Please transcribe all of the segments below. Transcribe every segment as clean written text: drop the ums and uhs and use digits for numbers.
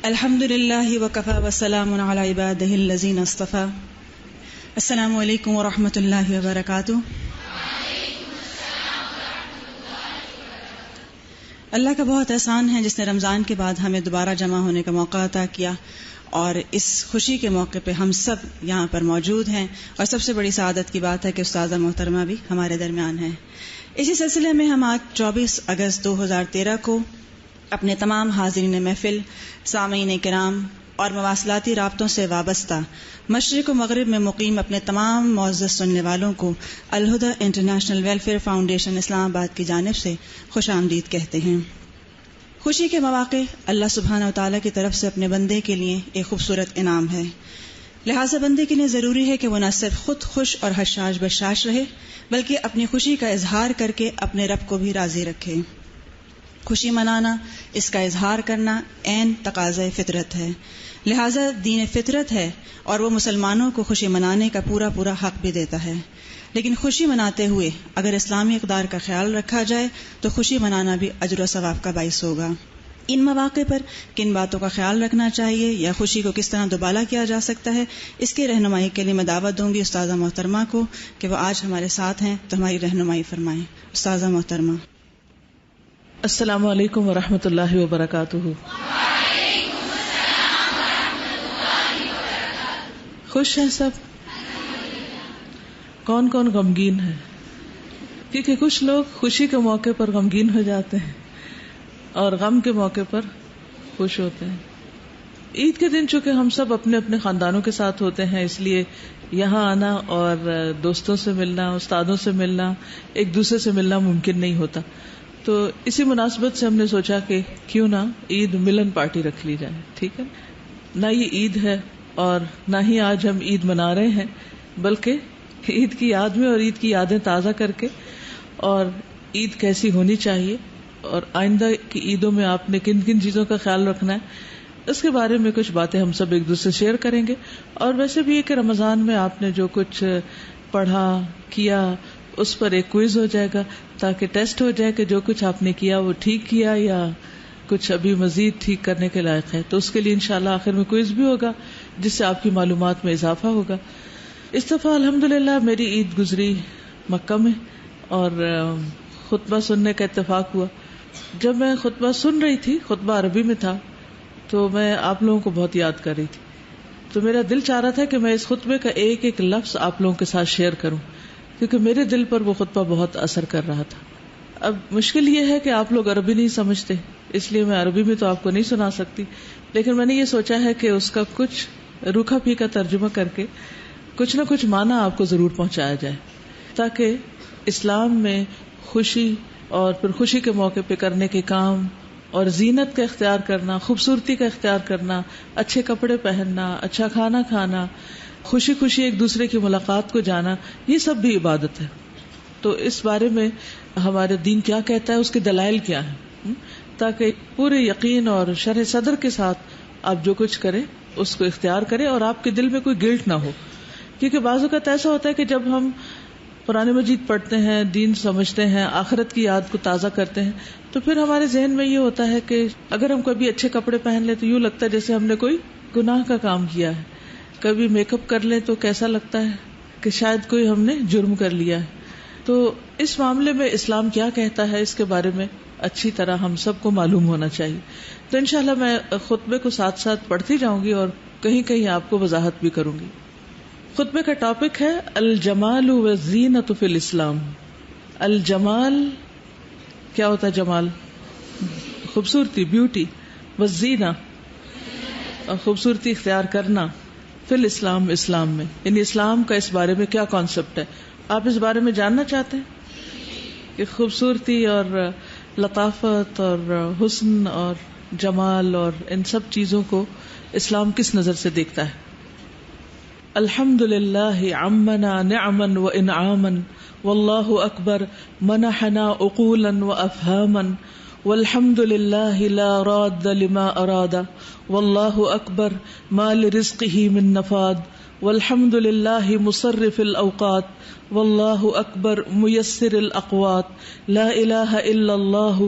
الحمد للہ وکفی وسلام علی عبادہ الذین اصطفی. السلام علیکم ورحمۃ اللہ وبرکاتہ. اللہ کا بہت احسان ہے جس نے رمضان کے بعد ہمیں دوبارہ جمع ہونے کا موقع عطا کیا، اور اس خوشی کے موقع پہ ہم سب یہاں پر موجود ہیں، اور سب سے بڑی سعادت کی بات ہے کہ استاذہ محترمہ بھی ہمارے درمیان ہیں. اسی سلسلے میں ہم آج 24 اگست 2013 کو اپنے تمام حاضرین محفل، سامعین کرام اور مواصلاتی رابطوں سے وابستہ مشرق و مغرب میں مقیم اپنے تمام معزز سننے والوں کو الہدی انٹرنیشنل ویلفیئر فاؤنڈیشن اسلام آباد کی جانب سے خوش آمدید کہتے ہیں. خوشی کے مواقع اللہ سبحانہ و تعالیٰ کی طرف سے اپنے بندے کے لیے ایک خوبصورت انعام ہے، لہٰذا بندے کے لیے ضروری ہے کہ وہ نہ صرف خود خوش اور حشاش بشاش رہے بلکہ اپنی خوشی کا اظہار کر کے اپنے رب کو بھی راضی رکھے. خوشی منانا، اس کا اظہار کرنا عین تقاضۂ فطرت ہے، لہٰذا دین فطرت ہے اور وہ مسلمانوں کو خوشی منانے کا پورا حق بھی دیتا ہے. لیکن خوشی مناتے ہوئے اگر اسلامی اقدار کا خیال رکھا جائے تو خوشی منانا بھی اجر و ثواب کا باعث ہوگا. ان مواقع پر کن باتوں کا خیال رکھنا چاہیے یا خوشی کو کس طرح دوبالا کیا جا سکتا ہے، اس کی رہنمائی کے لیے میں دعوت دوں گی استاذہ محترمہ کو کہ وہ آج ہمارے ساتھ ہیں تو ہماری رہنمائی فرمائیں. استاذہ محترمہ. السلام علیکم ورحمۃ اللہ وبرکاتہ. خوش ہیں سب؟ کون کون غمگین ہے؟ کیونکہ کچھ لوگ خوشی کے موقع پر غمگین ہو جاتے ہیں اور غم کے موقع پر خوش ہوتے ہیں. عید کے دن چونکہ ہم سب اپنے اپنے خاندانوں کے ساتھ ہوتے ہیں، اس لیے یہاں آنا اور دوستوں سے ملنا، استادوں سے ملنا، ایک دوسرے سے ملنا ممکن نہیں ہوتا. تو اسی مناسبت سے ہم نے سوچا کہ کیوں نہ عید ملن پارٹی رکھ لی جائے. ٹھیک ہے، نہ یہ عید ہے اور نہ ہی آج ہم عید منا رہے ہیں، بلکہ عید کی یاد میں اور عید کی یادیں تازہ کر کے اور عید کیسی ہونی چاہیے اور آئندہ کی عیدوں میں آپ نے کن کن چیزوں کا خیال رکھنا ہے، اس کے بارے میں کچھ باتیں ہم سب ایک دوسرے سے شیئر کریں گے. اور ویسے بھی یہ کہ رمضان میں آپ نے جو کچھ پڑھا کیا اس پر ایک کوئز ہو جائے گا تاکہ ٹیسٹ ہو جائے کہ جو کچھ آپ نے کیا وہ ٹھیک کیا یا کچھ ابھی مزید ٹھیک کرنے کے لائق ہے. تو اس کے لیے انشاءاللہ آخر میں کوئز بھی ہوگا جس سے آپ کی معلومات میں اضافہ ہوگا. اس دفعہ الحمدللہ میری عید گزری مکہ میں اور خطبہ سننے کا اتفاق ہوا. جب میں خطبہ سن رہی تھی، خطبہ عربی میں تھا، تو میں آپ لوگوں کو بہت یاد کر رہی تھی. تو میرا دل چاہ رہا تھا کہ میں اس خطبے کا ایک ایک لفظ آپ لوگوں کے ساتھ شیئر کروں، کیونکہ میرے دل پر وہ خطبہ بہت اثر کر رہا تھا. اب مشکل یہ ہے کہ آپ لوگ عربی نہیں سمجھتے، اس لیے میں عربی میں تو آپ کو نہیں سنا سکتی، لیکن میں نے یہ سوچا ہے کہ اس کا کچھ روکھا پھیکا ترجمہ کر کے کچھ نہ کچھ معنی آپ کو ضرور پہنچایا جائے، تاکہ اسلام میں خوشی اور پھر خوشی کے موقع پہ کرنے کے کام اور زینت کا اختیار کرنا، خوبصورتی کا اختیار کرنا، اچھے کپڑے پہننا، اچھا کھانا کھانا، خوشی خوشی ایک دوسرے کی ملاقات کو جانا، یہ سب بھی عبادت ہے. تو اس بارے میں ہمارے دین کیا کہتا ہے، اس کے دلائل کیا ہیں، تاکہ پورے یقین اور شرح صدر کے ساتھ آپ جو کچھ کریں اس کو اختیار کریں اور آپ کے دل میں کوئی گلٹ نہ ہو. کیونکہ بعض اوقات ایسا ہوتا ہے کہ جب ہم قرآن مجید پڑھتے ہیں، دین سمجھتے ہیں، آخرت کی یاد کو تازہ کرتے ہیں، تو پھر ہمارے ذہن میں یہ ہوتا ہے کہ اگر ہم کبھی اچھے کپڑے پہن لیں تو یوں لگتا ہے جیسے ہم نے کوئی گناہ کا کام کیا ہے. کبھی میک اپ کر لیں تو کیسا لگتا ہے کہ شاید کوئی ہم نے جرم کر لیا ہے. تو اس معاملے میں اسلام کیا کہتا ہے، اس کے بارے میں اچھی طرح ہم سب کو معلوم ہونا چاہیے. تو انشاءاللہ میں خطبے کو ساتھ ساتھ پڑھتی جاؤں گی اور کہیں کہیں آپ کو وضاحت بھی کروں گی. خطبے کا ٹاپک ہے الجمال والزینۃ فی الاسلام. الجمال کیا ہوتا ہے؟ جمال خوبصورتی، بیوٹی، والزینہ اور خوبصورتی اختیار کرنا، فی الاسلام اسلام میں، یعنی اسلام کا اس بارے میں کیا کانسیپٹ ہے. آپ اس بارے میں جاننا چاہتے ہیں کہ خوبصورتی اور لطافت اور حسن اور جمال اور ان سب چیزوں کو اسلام کس نظر سے دیکھتا ہے. الحمد للہ عمنا نعما و انعاما واللہ اکبر منحنا عقولا و افہاما والحمد للہ لا راد لما اراد واللہ اکبر ما لرزقہ من نفاد والحمد للہ مصرف الاوقات واللہ اکبر میسر الاقوات لا الہ الا اللہ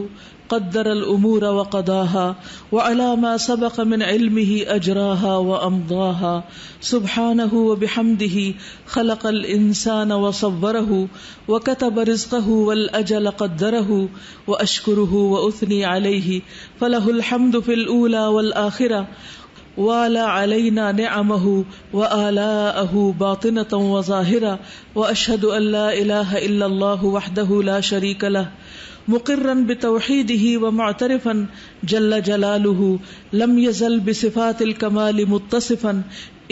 قدر الامور وقضاها وعلى ما سبق من علمه اجراها وامضاها سبحانه وبحمده خلق الانسان وصوره وكتب رزقه والاجل قدره واشكره واثني عليه فله الحمد في الاولى والاخره وعلى علينا نعمه وآلاءه باطنة وظاهرة واشهد ان لا اله الا الله وحده لا شريك له مقرا بتوحیدہ ومعترفا جل جلالہ لم یزل بصفات الکمال متصفا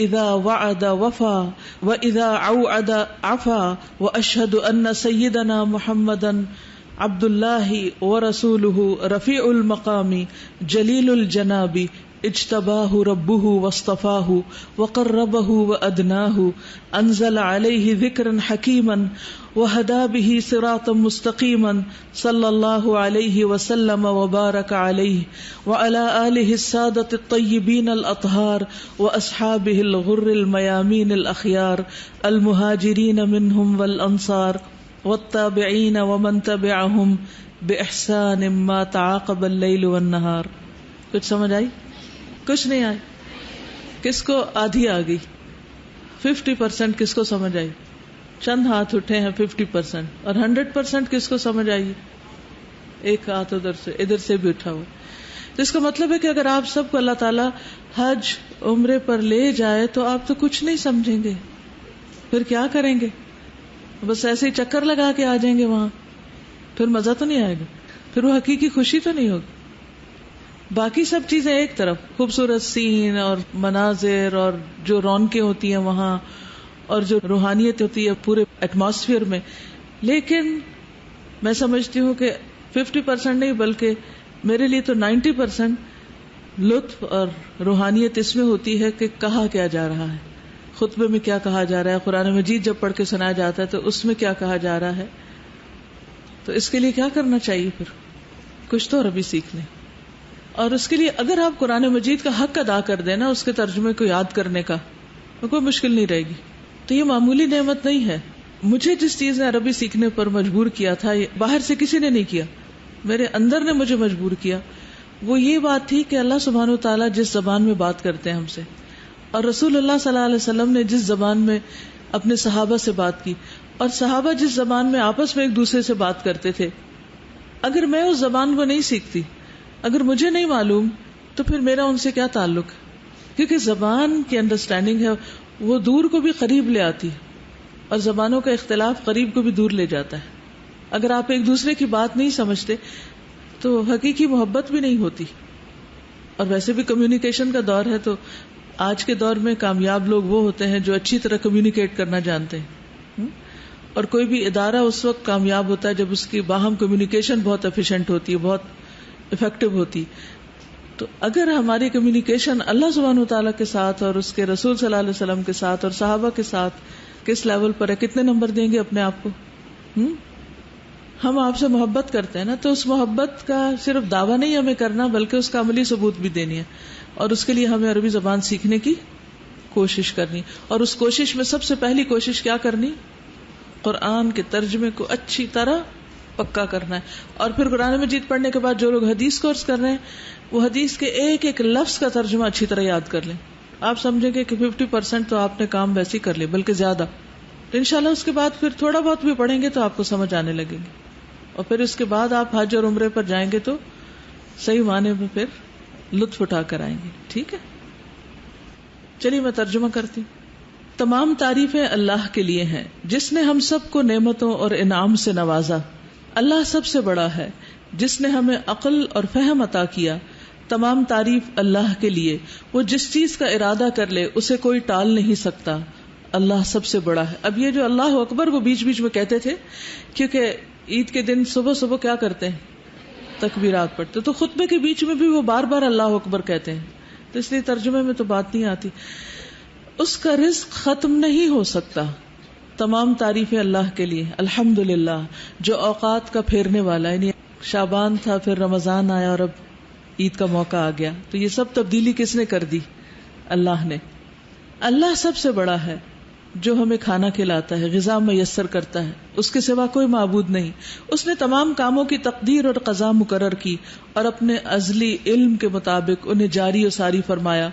اذا وعد وفا واذا اوعد عفا واشهد ان سیدنا محمدا عبد اللہ ورسولہ رفیع المقام جلیل الجناب اجتباہ ربہ واصطفاہ وقربہ وادناہ انزل علیہ ذکرا حکیما وہدا به صراطا مستقیما صلی اللہ علیہ وسلم وبارک علیہ وعلی آلہ السادۃ الطیبین الاطہار واصحابہ الغر المیامین الاخیار المہاجرین منہم والانصار والتابعین ومن تبعہم باحسان ما تعاقب اللیل والنہار. کچھ سمجھ آئی؟ کچھ نہیں آئی؟ کس کو آدھی آ گئی؟ 50% کس کو سمجھ آئی؟ چند ہاتھ اٹھے ہیں 50%. اور 100% کس کو سمجھ آئی؟ ایک ہاتھ ادھر سے بھی اٹھا ہوا. تو اس کا مطلب ہے کہ اگر آپ سب کو اللہ تعالیٰ حج عمرے پر لے جائے تو آپ تو کچھ نہیں سمجھیں گے. پھر کیا کریں گے؟ بس ایسے ہی چکر لگا کے آ جائیں گے وہاں. پھر مزہ تو نہیں آئے گا، پھر وہ حقیقی خوشی تو نہیں ہوگی. باقی سب چیزیں ایک طرف، خوبصورت سین اور مناظر اور جو رونقیں ہوتی ہیں وہاں اور جو روحانیت ہوتی ہے پورے ایٹماسفیئر میں، لیکن میں سمجھتی ہوں کہ 50% نہیں بلکہ میرے لیے تو 90% لطف اور روحانیت اس میں ہوتی ہے کہ کہا کیا جا رہا ہے، خطبے میں کیا کہا جا رہا ہے، قرآن مجید جب پڑھ کے سنایا جاتا ہے تو اس میں کیا کہا جا رہا ہے. تو اس کے لیے کیا کرنا چاہیے؟ پھر کچھ تو عربی سیکھ لیں. اور اس کے لیے اگر آپ قرآن مجید کا حق ادا کر دیں نا، اس کے ترجمے کو یاد کرنے کا، تو کوئی مشکل نہیں رہے گی. تو یہ معمولی نعمت نہیں ہے. مجھے جس چیز نے عربی سیکھنے پر مجبور کیا تھا، باہر سے کسی نے نہیں کیا، میرے اندر نے مجھے مجبور کیا. وہ یہ بات تھی کہ اللہ سبحانہ و تعالیٰ جس زبان میں بات کرتے ہیں ہم سے، اور رسول اللہ صلی اللہ علیہ وسلم نے جس زبان میں اپنے صحابہ سے بات کی، اور صحابہ جس زبان میں آپس میں ایک دوسرے سے بات کرتے تھے، اگر میں اس زبان کو نہیں سیکھتی، اگر مجھے نہیں معلوم، تو پھر میرا ان سے کیا تعلق ہے؟ کیونکہ زبان کی انڈرسٹینڈنگ ہے وہ دور کو بھی قریب لے آتی ہے، اور زبانوں کا اختلاف قریب کو بھی دور لے جاتا ہے. اگر آپ ایک دوسرے کی بات نہیں سمجھتے تو حقیقی محبت بھی نہیں ہوتی. اور ویسے بھی کمیونیکیشن کا دور ہے، تو آج کے دور میں کامیاب لوگ وہ ہوتے ہیں جو اچھی طرح کمیونیکیٹ کرنا جانتے ہیں. اور کوئی بھی ادارہ اس وقت کامیاب ہوتا ہے جب اس کی باہم کمیونیکیشن بہت ایفیشینٹ ہوتی ہے، بہت افیکٹو ہوتی. تو اگر ہماری کمیونیکیشن اللہ سبحانہ وتعالیٰ کے ساتھ اور اس کے رسول صلی اللہ علیہ وسلم کے ساتھ اور صحابہ کے ساتھ کس لیول پر ہے، کتنے نمبر دیں گے اپنے آپ کو؟ ہم آپ سے محبت کرتے ہیں نا، تو اس محبت کا صرف دعویٰ نہیں ہمیں کرنا بلکہ اس کا عملی ثبوت بھی دینی ہے. اور اس کے لیے ہمیں عربی زبان سیکھنے کی کوشش کرنی، اور اس کوشش میں سب سے پہلی کوشش کیا کرنی؟ قرآن کے ترجمے کو اچھی طرح پکا کرنا ہے. اور پھر قرآن مجید پڑھنے کے بعد جو لوگ حدیث کورس کر رہے ہیں وہ حدیث کے ایک ایک لفظ کا ترجمہ اچھی طرح یاد کر لیں. آپ سمجھیں گے کہ 50% تو آپ نے کام ویسے ہی کر لیا، بلکہ زیادہ. تو انشاءاللہ اس کے بعد پھر تھوڑا بہت بھی پڑھیں گے تو آپ کو سمجھ آنے لگے گی. اور پھر اس کے بعد آپ حج اور عمرے پر جائیں گے تو صحیح معنی میں پھر لطف اٹھا کر آئیں گے. ٹھیک ہے، چلیے میں ترجمہ کرتی ہوں. تمام تعریفیں اللہ کے لیے ہیں جس نے ہم سب کو نعمتوں اور انعام سے نوازا. اللہ سب سے بڑا ہے جس نے ہمیں عقل اور فہم عطا کیا. تمام تعریف اللہ کے لیے، وہ جس چیز کا ارادہ کر لے اسے کوئی ٹال نہیں سکتا. اللہ سب سے بڑا ہے. اب یہ جو اللہ اکبر وہ بیچ بیچ میں کہتے تھے، کیونکہ عید کے دن صبح صبح کیا کرتے ہیں؟ تکبیرات پڑھتے. تو خطبے کے بیچ میں بھی وہ بار بار اللہ اکبر کہتے ہیں، تو اس لیے ترجمے میں تو بات نہیں آتی. اس کا رزق ختم نہیں ہو سکتا. تمام تعریفیں اللہ کے لیے. الحمدللہ جو اوقات کا پھیرنے والا ہے. یعنی شعبان تھا، پھر رمضان آیا، اور اب عید کا موقع آ گیا. تو یہ سب تبدیلی کس نے کر دی؟ اللہ نے. اللہ سب سے بڑا ہے جو ہمیں کھانا کھلاتا ہے، غذا میسر کرتا ہے، اس کے سوا کوئی معبود نہیں. اس نے تمام کاموں کی تقدیر اور قضا مقرر کی اور اپنے ازلی علم کے مطابق انہیں جاری و ساری فرمایا.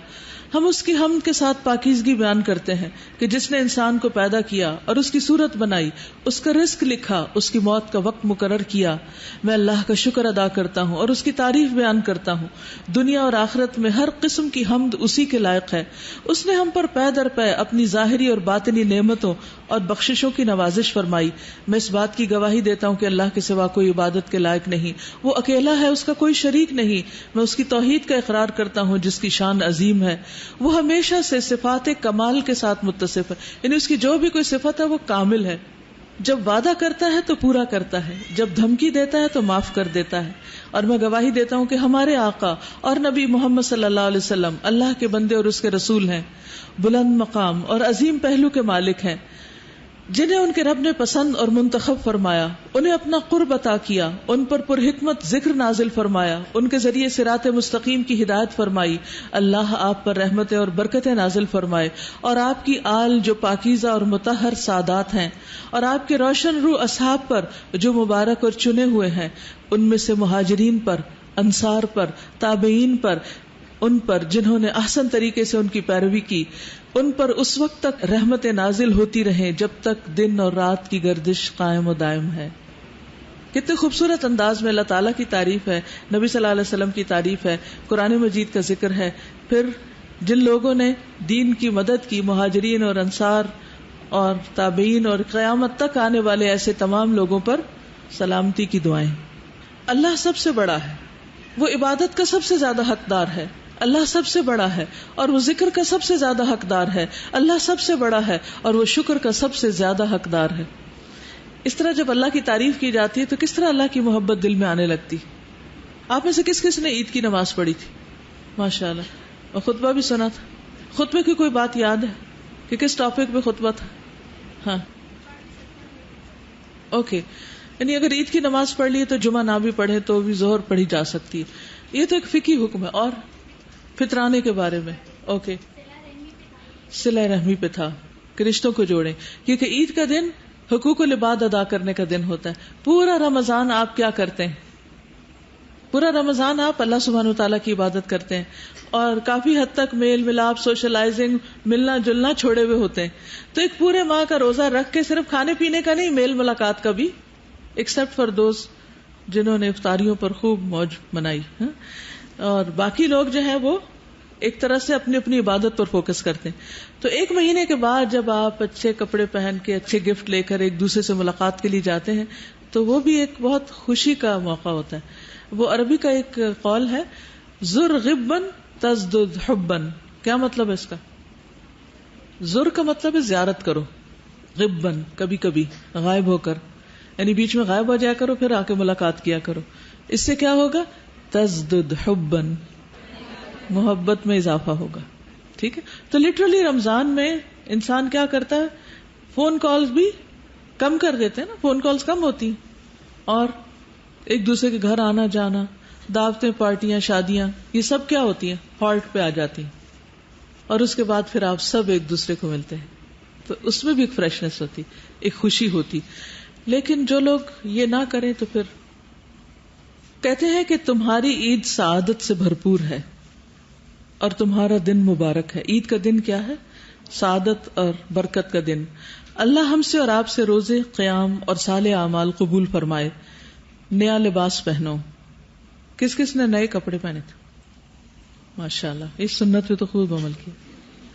ہم اس کی حمد کے ساتھ پاکیزگی بیان کرتے ہیں کہ جس نے انسان کو پیدا کیا اور اس کی صورت بنائی، اس کا رزق لکھا، اس کی موت کا وقت مقرر کیا. میں اللہ کا شکر ادا کرتا ہوں اور اس کی تعریف بیان کرتا ہوں. دنیا اور آخرت میں ہر قسم کی حمد اسی کے لائق ہے. اس نے ہم پر پے در پے اپنی ظاہری اور باطنی نعمتوں اور بخششوں کی نوازش فرمائی. میں اس بات کی گواہی دیتا ہوں کہ اللہ کے سوا کوئی عبادت کے لائق نہیں، وہ اکیلا ہے، اس کا کوئی شریک نہیں. میں اس کی توحید کا اقرار کرتا ہوں جس کی شان عظیم ہے. وہ ہمیشہ سے صفات کمال کے ساتھ متصف ہے، یعنی اس کی جو بھی کوئی صفت ہے وہ کامل ہے. جب وعدہ کرتا ہے تو پورا کرتا ہے، جب دھمکی دیتا ہے تو معاف کر دیتا ہے. اور میں گواہی دیتا ہوں کہ ہمارے آقا اور نبی محمد صلی اللہ علیہ وسلم اللہ کے بندے اور اس کے رسول ہیں، بلند مقام اور عظیم پہلو کے مالک ہیں، جنہیں ان کے رب نے پسند اور منتخب فرمایا، انہیں اپنا قرب عطا کیا، ان پر پرحکمت ذکر نازل فرمایا، ان کے ذریعے صراط مستقیم کی ہدایت فرمائی. اللہ آپ پر رحمتیں اور برکتیں نازل فرمائے، اور آپ کی آل جو پاکیزہ اور مطہر سادات ہیں، اور آپ کے روشن روح اصحاب پر جو مبارک اور چنے ہوئے ہیں، ان میں سے مہاجرین پر، انصار پر، تابعین پر، ان پر جنہوں نے احسن طریقے سے ان کی پیروی کی، ان پر اس وقت تک رحمتیں نازل ہوتی رہیں جب تک دن اور رات کی گردش قائم و دائم ہے. کتنے خوبصورت انداز میں اللہ تعالیٰ کی تعریف ہے، نبی صلی اللہ علیہ وسلم کی تعریف ہے، قرآن مجید کا ذکر ہے. پھر جن لوگوں نے دین کی مدد کی، مہاجرین اور انصار اور تابعین اور قیامت تک آنے والے ایسے تمام لوگوں پر سلامتی کی دعائیں. اللہ سب سے بڑا ہے، وہ عبادت کا سب سے زیادہ حقدار ہے. اللہ سب سے بڑا ہے اور وہ ذکر کا سب سے زیادہ حقدار ہے. اللہ سب سے بڑا ہے اور وہ شکر کا سب سے زیادہ حقدار ہے. اس طرح جب اللہ کی تعریف کی جاتی ہے تو کس طرح اللہ کی محبت دل میں آنے لگتی. آپ میں سے کس کس نے عید کی نماز پڑھی تھی؟ ماشاءاللہ. اور خطبہ بھی سنا تھا. خطبے کی کوئی بات یاد ہے کہ کس ٹاپک پہ خطبہ تھا؟ ہاں اوکے. یعنی اگر عید کی نماز پڑھ لی تو جمعہ نہ بھی پڑھے تو بھی ظہر پڑھی جا سکتی ہے. یہ تو ایک فقہی حکم ہے. اور فطرانے کے بارے میں اوکے، صلہ رحمی پہ تھا کہ رشتوں کو جوڑیں، کیونکہ عید کا دن حقوق العباد ادا کرنے کا دن ہوتا ہے. پورا رمضان آپ کیا کرتے ہیں؟ پورا رمضان آپ اللہ سبحانہ وتعالیٰ کی عبادت کرتے ہیں اور کافی حد تک میل ملاپ، سوشلائزنگ، ملنا جلنا چھوڑے ہوئے ہوتے ہیں. تو ایک پورے ماہ کا روزہ رکھ کے صرف کھانے پینے کا نہیں، میل ملاقات کا بھی، ایکسپٹ فار دوز جنہوں نے افطاریوں پر خوب موج منائی. اور باقی لوگ جو ہیں وہ ایک طرح سے اپنی اپنی عبادت پر فوکس کرتے ہیں. تو ایک مہینے کے بعد جب آپ اچھے کپڑے پہن کے اچھے گفٹ لے کر ایک دوسرے سے ملاقات کے لیے جاتے ہیں تو وہ بھی ایک بہت خوشی کا موقع ہوتا ہے. وہ عربی کا ایک قول ہے، زر غبن تزدد حبن. کیا مطلب ہے اس کا؟ زر کا مطلب ہے زیارت کرو، غبن کبھی کبھی غائب ہو کر، یعنی بیچ میں غائب ہو جایا کرو پھر آ کے ملاقات کیا کرو. اس سے کیا ہوگا؟ تزدد حبن، محبت میں اضافہ ہوگا. ٹھیک ہے. تو لٹرلی رمضان میں انسان کیا کرتا ہے؟ فون کالز بھی کم کر دیتے ہیں نا، فون کالز کم ہوتی ہیں اور ایک دوسرے کے گھر آنا جانا، دعوتیں، پارٹیاں، شادیاں، یہ سب کیا ہوتی ہیں؟ ہالٹ پہ آ جاتی ہیں. اور اس کے بعد پھر آپ سب ایک دوسرے کو ملتے ہیں تو اس میں بھی ایک فریشنس ہوتی، ایک خوشی ہوتی. لیکن جو لوگ یہ نہ کریں تو پھر کہتے ہیں کہ تمہاری عید سعادت سے بھرپور ہے اور تمہارا دن مبارک ہے. عید کا دن کیا ہے؟ سعادت اور برکت کا دن. اللہ ہم سے اور آپ سے روزے، قیام اور صالح اعمال قبول فرمائے. نیا لباس پہنو. کس کس نے نئے کپڑے پہنے تھے؟ ماشاءاللہ. اس سنت پہ تو خوب عمل کیا.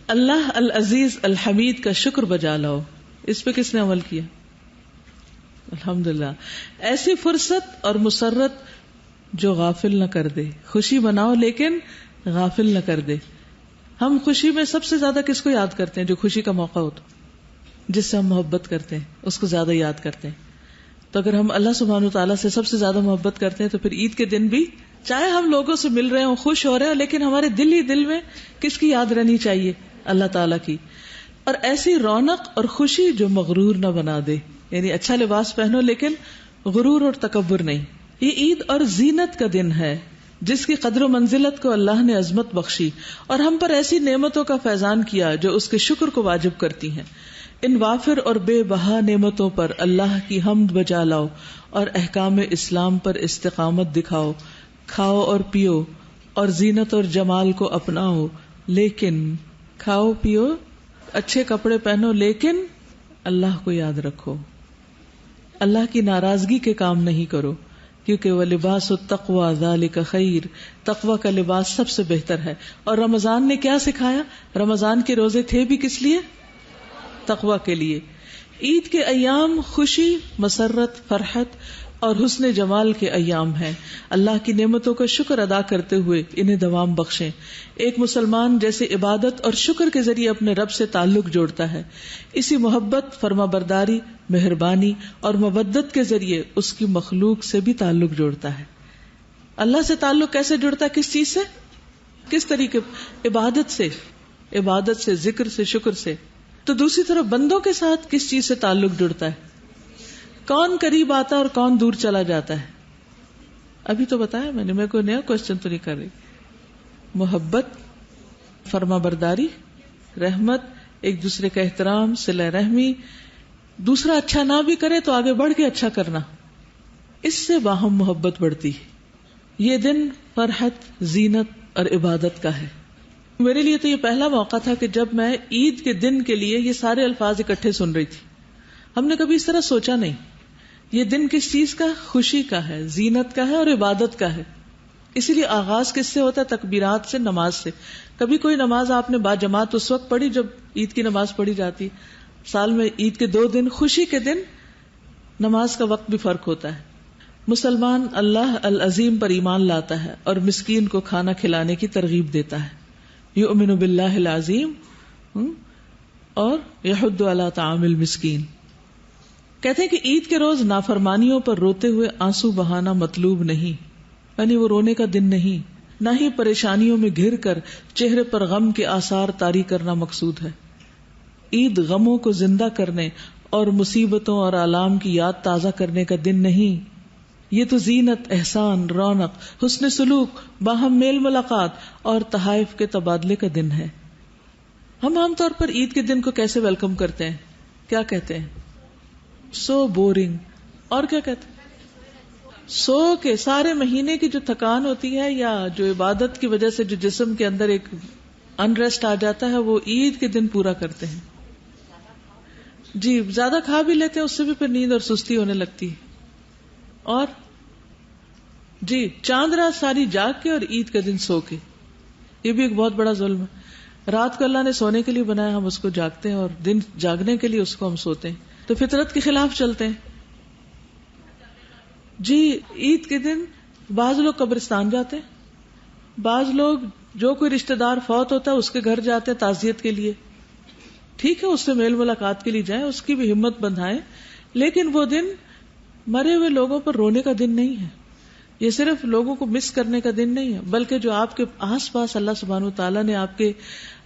اللہ العزیز الحمید کا شکر بجا لاؤ. اس پہ کس نے عمل کیا؟ الحمدللہ. ایسی فرصت اور مسرت جو غافل نہ کر دے. خوشی مناؤ لیکن غافل نہ کر دے. ہم خوشی میں سب سے زیادہ کس کو یاد کرتے ہیں؟ جو خوشی کا موقع ہو تو جس سے ہم محبت کرتے ہیں اس کو زیادہ یاد کرتے ہیں. تو اگر ہم اللہ سبحانہ وتعالیٰ سے سب سے زیادہ محبت کرتے ہیں تو پھر عید کے دن بھی چاہے ہم لوگوں سے مل رہے ہوں، خوش ہو رہے ہوں، لیکن ہمارے دل ہی دل میں کس کی یاد رہنی چاہیے؟ اللہ تعالیٰ کی. اور ایسی رونق اور خوشی جو مغرور نہ بنا دے. یعنی اچھا لباس پہنو لیکن غرور اور تکبر نہیں. یہ عید اور زینت کا دن ہے، جس کی قدر و منزلت کو اللہ نے عظمت بخشی اور ہم پر ایسی نعمتوں کا فیضان کیا جو اس کے شکر کو واجب کرتی ہیں. ان وافر اور بے بہا نعمتوں پر اللہ کی حمد بجا لاؤ اور احکام اسلام پر استقامت دکھاؤ. کھاؤ اور پیو اور زینت اور جمال کو اپناؤ، لیکن کھاؤ پیو اچھے کپڑے پہنو، لیکن اللہ کو یاد رکھو. اللہ کی ناراضگی کے کام نہیں کرو، کیونکہ وہ لباس التقوی ذالک خیر، تقوی کا لباس سب سے بہتر ہے. اور رمضان نے کیا سکھایا؟ رمضان کے روزے تھے بھی کس لیے؟ تقوی کے لیے. عید کے ایام خوشی، مسرت، فرحت اور حسن جمال کے ایام ہیں. اللہ کی نعمتوں کا شکر ادا کرتے ہوئے انہیں دوام بخشیں. ایک مسلمان جیسے عبادت اور شکر کے ذریعے اپنے رب سے تعلق جوڑتا ہے، اسی محبت، فرما برداری، مہربانی اور مودت کے ذریعے اس کی مخلوق سے بھی تعلق جوڑتا ہے. اللہ سے تعلق کیسے جڑتا ہے؟ کس چیز سے؟ کس طریقے؟ عبادت سے، ذکر سے، شکر سے. تو دوسری طرف بندوں کے ساتھ کس چیز سے تعلق جڑتا ہے؟ کون قریب آتا ہے اور کون دور چلا جاتا ہے؟ ابھی تو بتایا میں نے، میں کوئی نیا کوشچن تو نہیں کر رہی. محبت، فرما برداری، رحمت، ایک دوسرے کا احترام، صلہ رحمی، دوسرا اچھا نہ بھی کرے تو آگے بڑھ کے اچھا کرنا، اس سے باہم محبت بڑھتی. یہ دن فرحت، زینت اور عبادت کا ہے. میرے لیے تو یہ پہلا موقع تھا کہ جب میں عید کے دن کے لیے یہ سارے الفاظ اکٹھے سن رہی تھی. ہم نے کبھی اس طرح سوچا نہیں. یہ دن کس چیز کا؟ خوشی کا ہے، زینت کا ہے اور عبادت کا ہے. اسی لیے آغاز کس سے ہوتا ہے؟ تکبیرات سے، نماز سے. کبھی کوئی نماز آپ نے باجماعت اس وقت پڑھی جب عید کی نماز پڑھی جاتی. سال میں عید کے 2 دن، خوشی کے دن نماز کا وقت بھی فرق ہوتا ہے. مسلمان اللہ العظیم پر ایمان لاتا ہے اور مسکین کو کھانا کھلانے کی ترغیب دیتا ہے. یؤمن باللہ العظیم اور یحض علی طعام المسکین. کہتے ہیں کہ عید کے روز نافرمانیوں پر روتے ہوئے آنسو بہانا مطلوب نہیں، یعنی وہ رونے کا دن نہیں. نہ ہی پریشانیوں میں گھر کر چہرے پر غم کے آثار طاری کرنا مقصود ہے. عید غموں کو زندہ کرنے اور مصیبتوں اور آلام کی یاد تازہ کرنے کا دن نہیں. یہ تو زینت، احسان، رونق، حسن سلوک، باہم میل ملاقات اور تحائف کے تبادلے کا دن ہے. ہم عام طور پر عید کے دن کو کیسے ویلکم کرتے ہیں؟ کیا کہتے ہیں؟ سو بورنگ. اور کیا کہتے ہیں؟ سو کے سارے مہینے کی جو تھکان ہوتی ہے یا جو عبادت کی وجہ سے جو جسم کے اندر ایک انریسٹ آ جاتا ہے، وہ عید کے دن پورا کرتے ہیں. جی زیادہ کھا بھی لیتے ہیں، اس سے بھی پھر نیند اور سستی ہونے لگتی ہے. اور جی چاند رات ساری جاگ کے اور عید کا دن سو کے، یہ بھی ایک بہت بڑا ظلم ہے. رات کو اللہ نے سونے کے لیے بنایا، ہم اس کو جاگتے ہیں، اور دن جاگنے کے لیے اس کو ہم سوتے ہیں. تو فطرت کے خلاف چلتے ہیں. جی عید کے دن بعض لوگ قبرستان جاتے ہیں، بعض لوگ جو کوئی رشتہ دار فوت ہوتا ہے اس کے گھر جاتے ہیں تعزیت کے لیے. ٹھیک ہے، اس سے میل ملاقات کے لیے جائیں، اس کی بھی ہمت بندھائیں، لیکن وہ دن مرے ہوئے لوگوں پر رونے کا دن نہیں ہے. یہ صرف لوگوں کو مس کرنے کا دن نہیں ہے، بلکہ جو آپ کے آس پاس اللہ سبحانہ وتعالیٰ نے آپ کے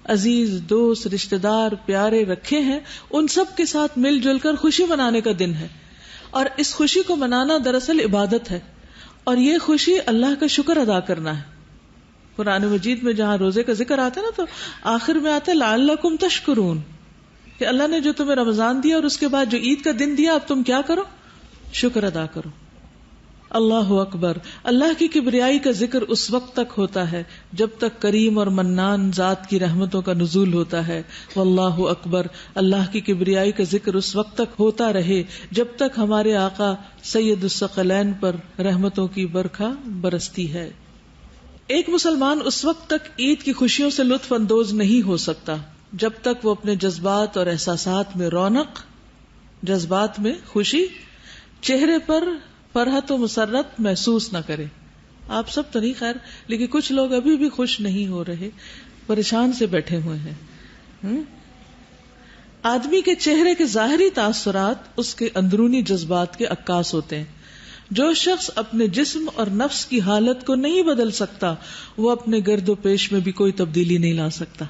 عزیز، دوست، رشتہ دار، پیارے رکھے ہیں، ان سب کے ساتھ مل جل کر خوشی منانے کا دن ہے. اور اس خوشی کو منانا دراصل عبادت ہے، اور یہ خوشی اللہ کا شکر ادا کرنا ہے. قرآن مجید میں جہاں روزے کا ذکر آتا ہے نا، تو آخر میں آتا ہے لعلکم تشکرون، کہ اللہ نے جو تمہیں رمضان دیا اور اس کے بعد جو عید کا دن دیا، اب تم کیا کرو؟ شکر ادا کرو. اللہ اکبر. اللہ کی کبریائی کا ذکر اس وقت تک ہوتا ہے جب تک کریم اور منان ذات کی رحمتوں کا نزول ہوتا ہے. واللہ اکبر. اللہ کی کبریائی کا ذکر اس وقت تک ہوتا رہے جب تک ہمارے آقا سید الثقلین پر رحمتوں کی برکھا برستی ہے. ایک مسلمان اس وقت تک عید کی خوشیوں سے لطف اندوز نہیں ہو سکتا جب تک وہ اپنے جذبات اور احساسات میں رونق، جذبات میں خوشی، چہرے پر فرحت و مسرت محسوس نہ کرے. آپ سب تو نہیں خیر، لیکن کچھ لوگ ابھی بھی خوش نہیں ہو رہے، پریشان سے بیٹھے ہوئے ہیں. آدمی کے چہرے کے ظاہری تاثرات اس کے اندرونی جذبات کے عکاس ہوتے ہیں. جو شخص اپنے جسم اور نفس کی حالت کو نہیں بدل سکتا، وہ اپنے گرد و پیش میں بھی کوئی تبدیلی نہیں لا سکتا.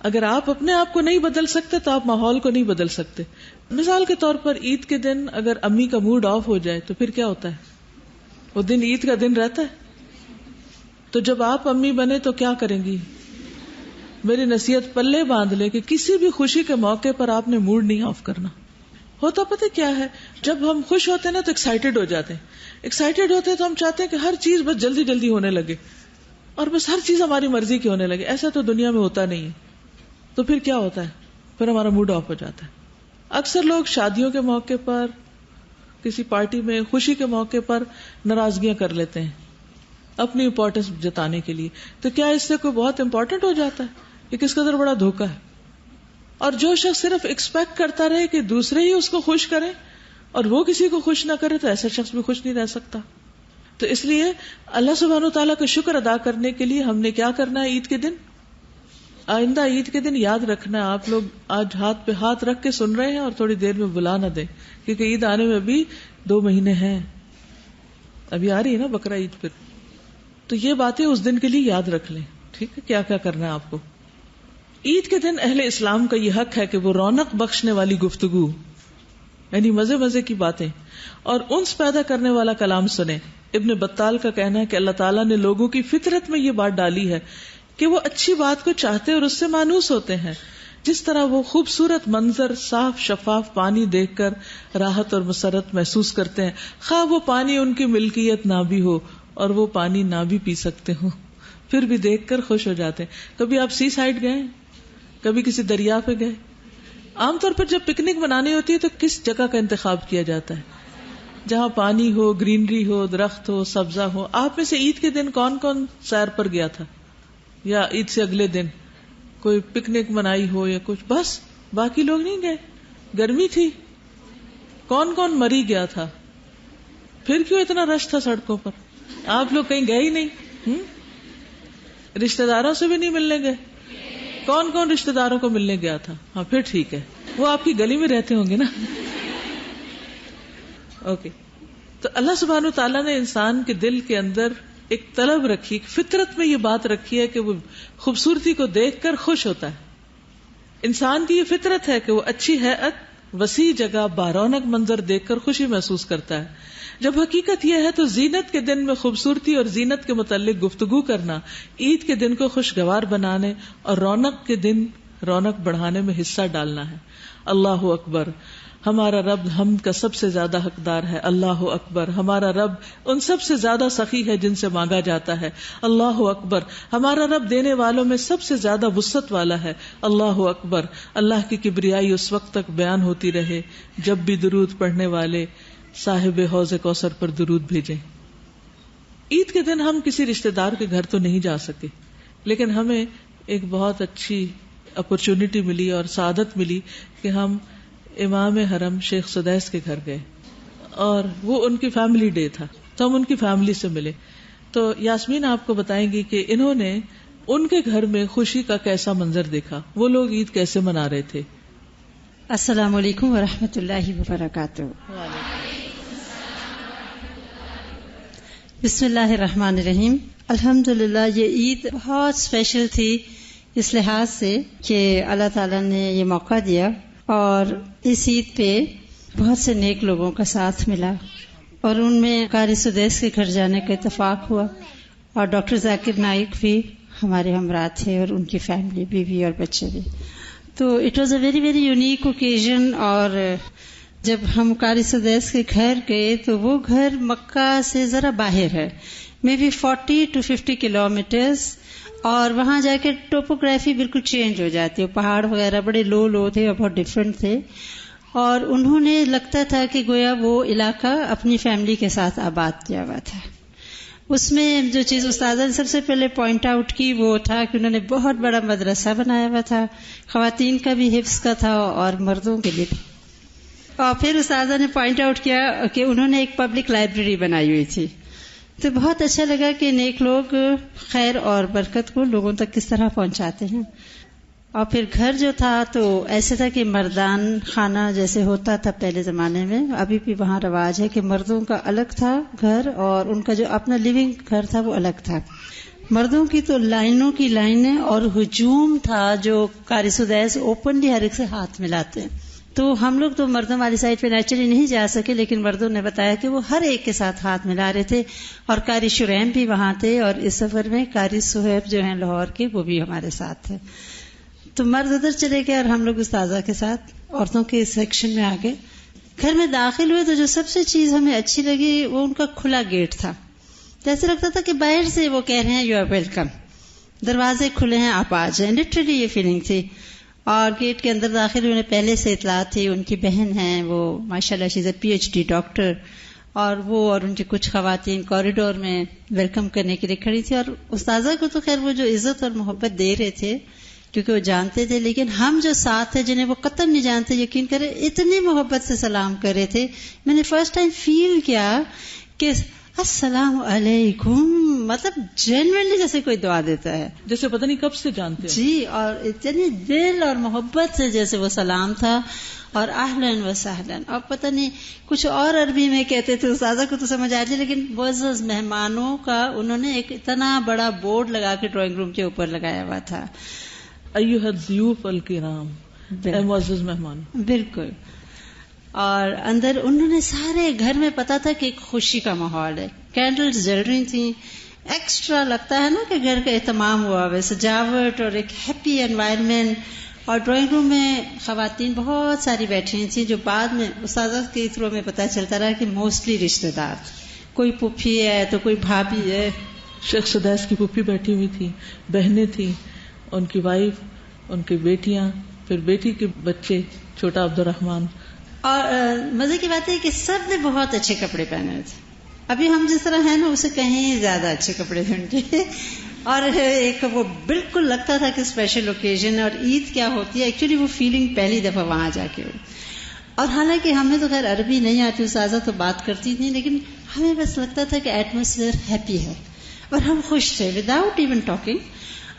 اگر آپ اپنے آپ کو نہیں بدل سکتے تو آپ ماحول کو نہیں بدل سکتے. مثال کے طور پر عید کے دن اگر امی کا موڈ آف ہو جائے تو پھر کیا ہوتا ہے؟ وہ دن عید کا دن رہتا ہے؟ تو جب آپ امی بنے تو کیا کریں گی؟ میری نصیحت پلے باندھ لے کہ کسی بھی خوشی کے موقع پر آپ نے موڈ نہیں آف کرنا. ہوتا پتہ کیا ہے، جب ہم خوش ہوتے ہیں نا تو ایکسائٹیڈ ہو جاتے ہیں. ایکسائٹیڈ ہوتے ہیں تو ہم چاہتے ہیں کہ ہر چیز بس جلدی جلدی ہونے لگے اور بس ہر چیز ہماری مرضی کی ہونے لگے. ایسا تو دنیا میں ہوتا نہیں ہے. تو پھر کیا ہوتا ہے؟ پھر ہمارا موڈ آف ہو جاتا ہے. اکثر لوگ شادیوں کے موقع پر، کسی پارٹی میں، خوشی کے موقع پر ناراضگیاں کر لیتے ہیں اپنی امپورٹنس جتانے کے لیے. تو کیا اس سے کوئی بہت امپورٹنٹ ہو جاتا ہے؟ یہ کس قدر بڑا دھوکہ ہے. اور جو شخص صرف ایکسپیکٹ کرتا رہے کہ دوسرے ہی اس کو خوش کریں اور وہ کسی کو خوش نہ کرے تو ایسا شخص بھی خوش نہیں رہ سکتا. تو اس لیے اللہ سبحانہ وتعالیٰ کا شکر ادا کرنے کے لیے ہم نے کیا کرنا ہے؟ عید کے دن، آئندہ عید کے دن یاد رکھنا ہے. آپ لوگ آج ہاتھ پہ ہاتھ رکھ کے سن رہے ہیں اور تھوڑی دیر میں بلا نہ دیں، کیونکہ عید آنے میں ابھی 2 مہینے ہیں. ابھی آ رہی ہے نا بقرہ عید پہ. تو یہ باتیں اس دن کے لیے یاد رکھ لیں. ٹھیک ہے، کیا کیا کرنا ہے آپ کو. عید کے دن اہل اسلام کا یہ حق ہے کہ وہ رونق بخشنے والی گفتگو، یعنی مزے مزے کی باتیں اور انس پیدا کرنے والا کلام سنیں. ابن بطال کا کہنا ہے کہ اللہ تعالیٰ نے لوگوں کی فطرت میں یہ بات ڈالی ہے کہ وہ اچھی بات کو چاہتے اور اس سے مانوس ہوتے ہیں. جس طرح وہ خوبصورت منظر، صاف شفاف پانی دیکھ کر راحت اور مسرت محسوس کرتے ہیں، خواہ وہ پانی ان کی ملکیت نہ بھی ہو اور وہ پانی نہ بھی پی سکتے ہوں، پھر بھی دیکھ کر خوش ہو جاتے ہیں. کبھی آپ سی سائڈ گئے، کبھی کسی دریا پہ گئے؟ عام طور پر جب پکنک منانی ہوتی ہے تو کس جگہ کا انتخاب کیا جاتا ہے؟ جہاں پانی ہو، گرینری ہو، درخت ہو، سبزہ ہو. آپ میں سے عید کے دن کون کون سیر پر گیا تھا، یا عید سے اگلے دن کوئی پکنک منائی ہو یا کچھ؟ بس باقی لوگ نہیں گئے، گرمی تھی. کون کون مری گیا تھا؟ پھر کیوں اتنا رش تھا سڑکوں پر؟ آپ لوگ کہیں گئے ہی نہیں. رشتہ داروں سے بھی نہیں ملنے گئے؟ کون کون رشتہ داروں کو ملنے گیا تھا؟ ہاں پھر ٹھیک ہے، وہ آپ کی گلی میں رہتے ہوں گے نا. اوکے. تو اللہ سبحانہ تعالیٰ نے انسان کے دل کے اندر ایک طلب رکھی، ایک فطرت میں یہ بات رکھی ہے کہ وہ خوبصورتی کو دیکھ کر خوش ہوتا ہے. انسان کی یہ فطرت ہے کہ وہ اچھی ہیئت، وسیع جگہ، بارونق منظر دیکھ کر خوشی محسوس کرتا ہے. جب حقیقت یہ ہے تو زینت کے دن میں خوبصورتی اور زینت کے متعلق گفتگو کرنا عید کے دن کو خوشگوار بنانے اور رونق کے دن رونق بڑھانے میں حصہ ڈالنا ہے. اللہ اکبر، ہمارا رب حمد کا سب سے زیادہ حقدار ہے. اللہ اکبر، ہمارا رب ان سب سے زیادہ سخی ہے جن سے مانگا جاتا ہے. اللہ اکبر، ہمارا رب دینے والوں میں سب سے زیادہ وسعت والا ہے. اللہ اکبر، اللہ کی کبریائی اس وقت تک بیان ہوتی رہے جب بھی درود پڑھنے والے صاحب حوض کوثر پر درود بھیجیں. عید کے دن ہم کسی رشتہ دار کے گھر تو نہیں جا سکے، لیکن ہمیں ایک بہت اچھی اپرچونٹی ملی اور سعادت ملی کہ ہم امام حرم شیخ سدیس کے گھر گئے اور وہ ان کی فیملی ڈے تھا، تو ہم ان کی فیملی سے ملے. تو یاسمین آپ کو بتائیں گی کہ انہوں نے ان کے گھر میں خوشی کا کیسا منظر دیکھا، وہ لوگ عید کیسے منا رہے تھے. السلام علیکم ورحمۃ اللہ وبرکاتہ. بسم اللہ الرحمن الرحیم. الحمدللہ یہ عید بہت اسپیشل تھی اس لحاظ سے کہ اللہ تعالیٰ نے یہ موقع دیا اور اس عید پہ بہت سے نیک لوگوں کا ساتھ ملا اور ان میں قاری سدیس کے گھر جانے کا اتفاق ہوا اور ڈاکٹر ذاکر نائک بھی ہمارے ہمراہ تھے اور ان کی فیملی، بیوی اور بچے بھی. تو it was a very very unique occasion. اور جب ہم قاری سدیس کے گھر گئے تو وہ گھر مکہ سے ذرا باہر ہے، مے بی 40 to 50 کلومیٹرز، اور وہاں جا کے ٹوپوگرافی بالکل چینج ہو جاتی ہے. پہاڑ وغیرہ بڑے لو تھے اور بہت ڈفرینٹ تھے، اور انہوں نے لگتا تھا کہ گویا وہ علاقہ اپنی فیملی کے ساتھ آباد کیا ہوا تھا. اس میں جو چیز استاذہ نے سب سے پہلے پوائنٹ آؤٹ کی وہ تھا کہ انہوں نے بہت بڑا مدرسہ بنایا ہوا تھا، خواتین کا بھی حفظ کا تھا اور مردوں کے لیے بھی. اور پھر استاذہ نے پوائنٹ آؤٹ کیا کہ انہوں نے ایک پبلک لائبریری بنائی ہوئی تھی. تو بہت اچھا لگا کہ نیک لوگ خیر اور برکت کو لوگوں تک کس طرح پہنچاتے ہیں. اور پھر گھر جو تھا تو ایسے تھا کہ مردان خانہ جیسے ہوتا تھا پہلے زمانے میں، ابھی بھی وہاں رواج ہے کہ مردوں کا الگ تھا گھر اور ان کا جو اپنا لیونگ گھر تھا وہ الگ تھا. مردوں کی تو لائنوں کی لائنیں اور ہجوم تھا جو قاری سدیس اوپنلی ہر ایک سے ہاتھ ملاتے ہیں تو ہم لوگ تو مردوں والی سائڈ پہ نیچرلی نہیں جا سکے، لیکن مردوں نے بتایا کہ وہ ہر ایک کے ساتھ ہاتھ ملا رہے تھے، اور قاری شریم بھی وہاں تھے، اور اس سفر میں قاری صہیب جو ہیں لاہور کے وہ بھی ہمارے ساتھ تھے. تو مرد ادھر چلے گئے اور ہم لوگ استاذہ کے ساتھ عورتوں کے سیکشن میں آگے. گھر میں داخل ہوئے تو جو سب سے چیز ہمیں اچھی لگی وہ ان کا کھلا گیٹ تھا. جیسے لگتا تھا کہ باہر سے وہ کہہ رہے ہیں یو آر ویلکم، دروازے کھلے ہیں آپ آ جائیں. لٹرلی یہ فیلنگ تھی. اور گیٹ کے اندر داخل ہونے پہلے سے اطلاعات تھی، ان کی بہن ہیں وہ ماشاءاللہ شیز اے PhD ڈاکٹر، اور وہ اور ان کی کچھ خواتین کوریڈور میں ویلکم کرنے کے لیے کھڑی تھی. اور استاذہ کو تو خیر وہ جو عزت اور محبت دے رہے تھے کیونکہ وہ جانتے تھے، لیکن ہم جو ساتھ تھے جنہیں وہ قطعاً نہیں جانتے، یقین کریں اتنی محبت سے سلام کر رہے تھے. میں نے فرسٹ ٹائم فیل کیا کہ السلام علیکم، مطلب جینوئنلی جیسے کوئی دعا دیتا ہے، جیسے پتہ نہیں کب سے جانتے ہیں. جی، اور اتنی دل اور محبت سے جیسے وہ سلام تھا، اور اہلاً و سہلاً. اور پتہ نہیں کچھ اور عربی میں کہتے تھے، استاذہ کو تو سمجھ آ جائے، لیکن معزز مہمانوں کا انہوں نے ایک اتنا بڑا بورڈ لگا کے ڈرائنگ روم کے اوپر لگایا ہوا تھا، ایھا الضیوف الکرام، اے معزز مہمان. بالکل. اور اندر انہوں نے سارے گھر میں پتا تھا کہ ایک خوشی کا ماحول ہے، کینڈلز جل رہی تھیں، ایکسٹرا لگتا ہے نا کہ گھر کا اہتمام ہوا ہوا، سجاوٹ اور ایک ہیپی انوائرمنٹ. اور ڈرائنگ روم میں خواتین بہت ساری بیٹھی تھیں جو بعد میں استاذہ کے تھرو میں پتہ چلتا رہا کہ موسٹلی رشتہ دار، کوئی پھوپھی ہے تو کوئی بھابھی ہے. شیخ سدیس کی پھوپھی بیٹھی ہوئی تھی، بہنیں تھیں، ان کی وائف، ان کی بیٹیاں، پھر بیٹی کے بچے چھوٹا عبد الرحمان. اور مزے کی بات ہے کہ سب نے بہت اچھے کپڑے پہنے تھے. ابھی ہم جس طرح ہیں نا اسے کہیں زیادہ اچھے کپڑے تھے ان کے. اور ایک وہ بالکل لگتا تھا کہ اسپیشل اوکیزن اور عید کیا ہوتی ہے. ایکچولی وہ فیلنگ پہلی دفعہ وہاں جا کے ہوئی. اور حالانکہ ہمیں تو خیر عربی نہیں آتی، استاذہ تو بات کرتی تھی، لیکن ہمیں بس لگتا تھا کہ ایٹماسفیئر ہیپی ہے اور ہم خوش تھے وداؤٹ ایون ٹاکنگ.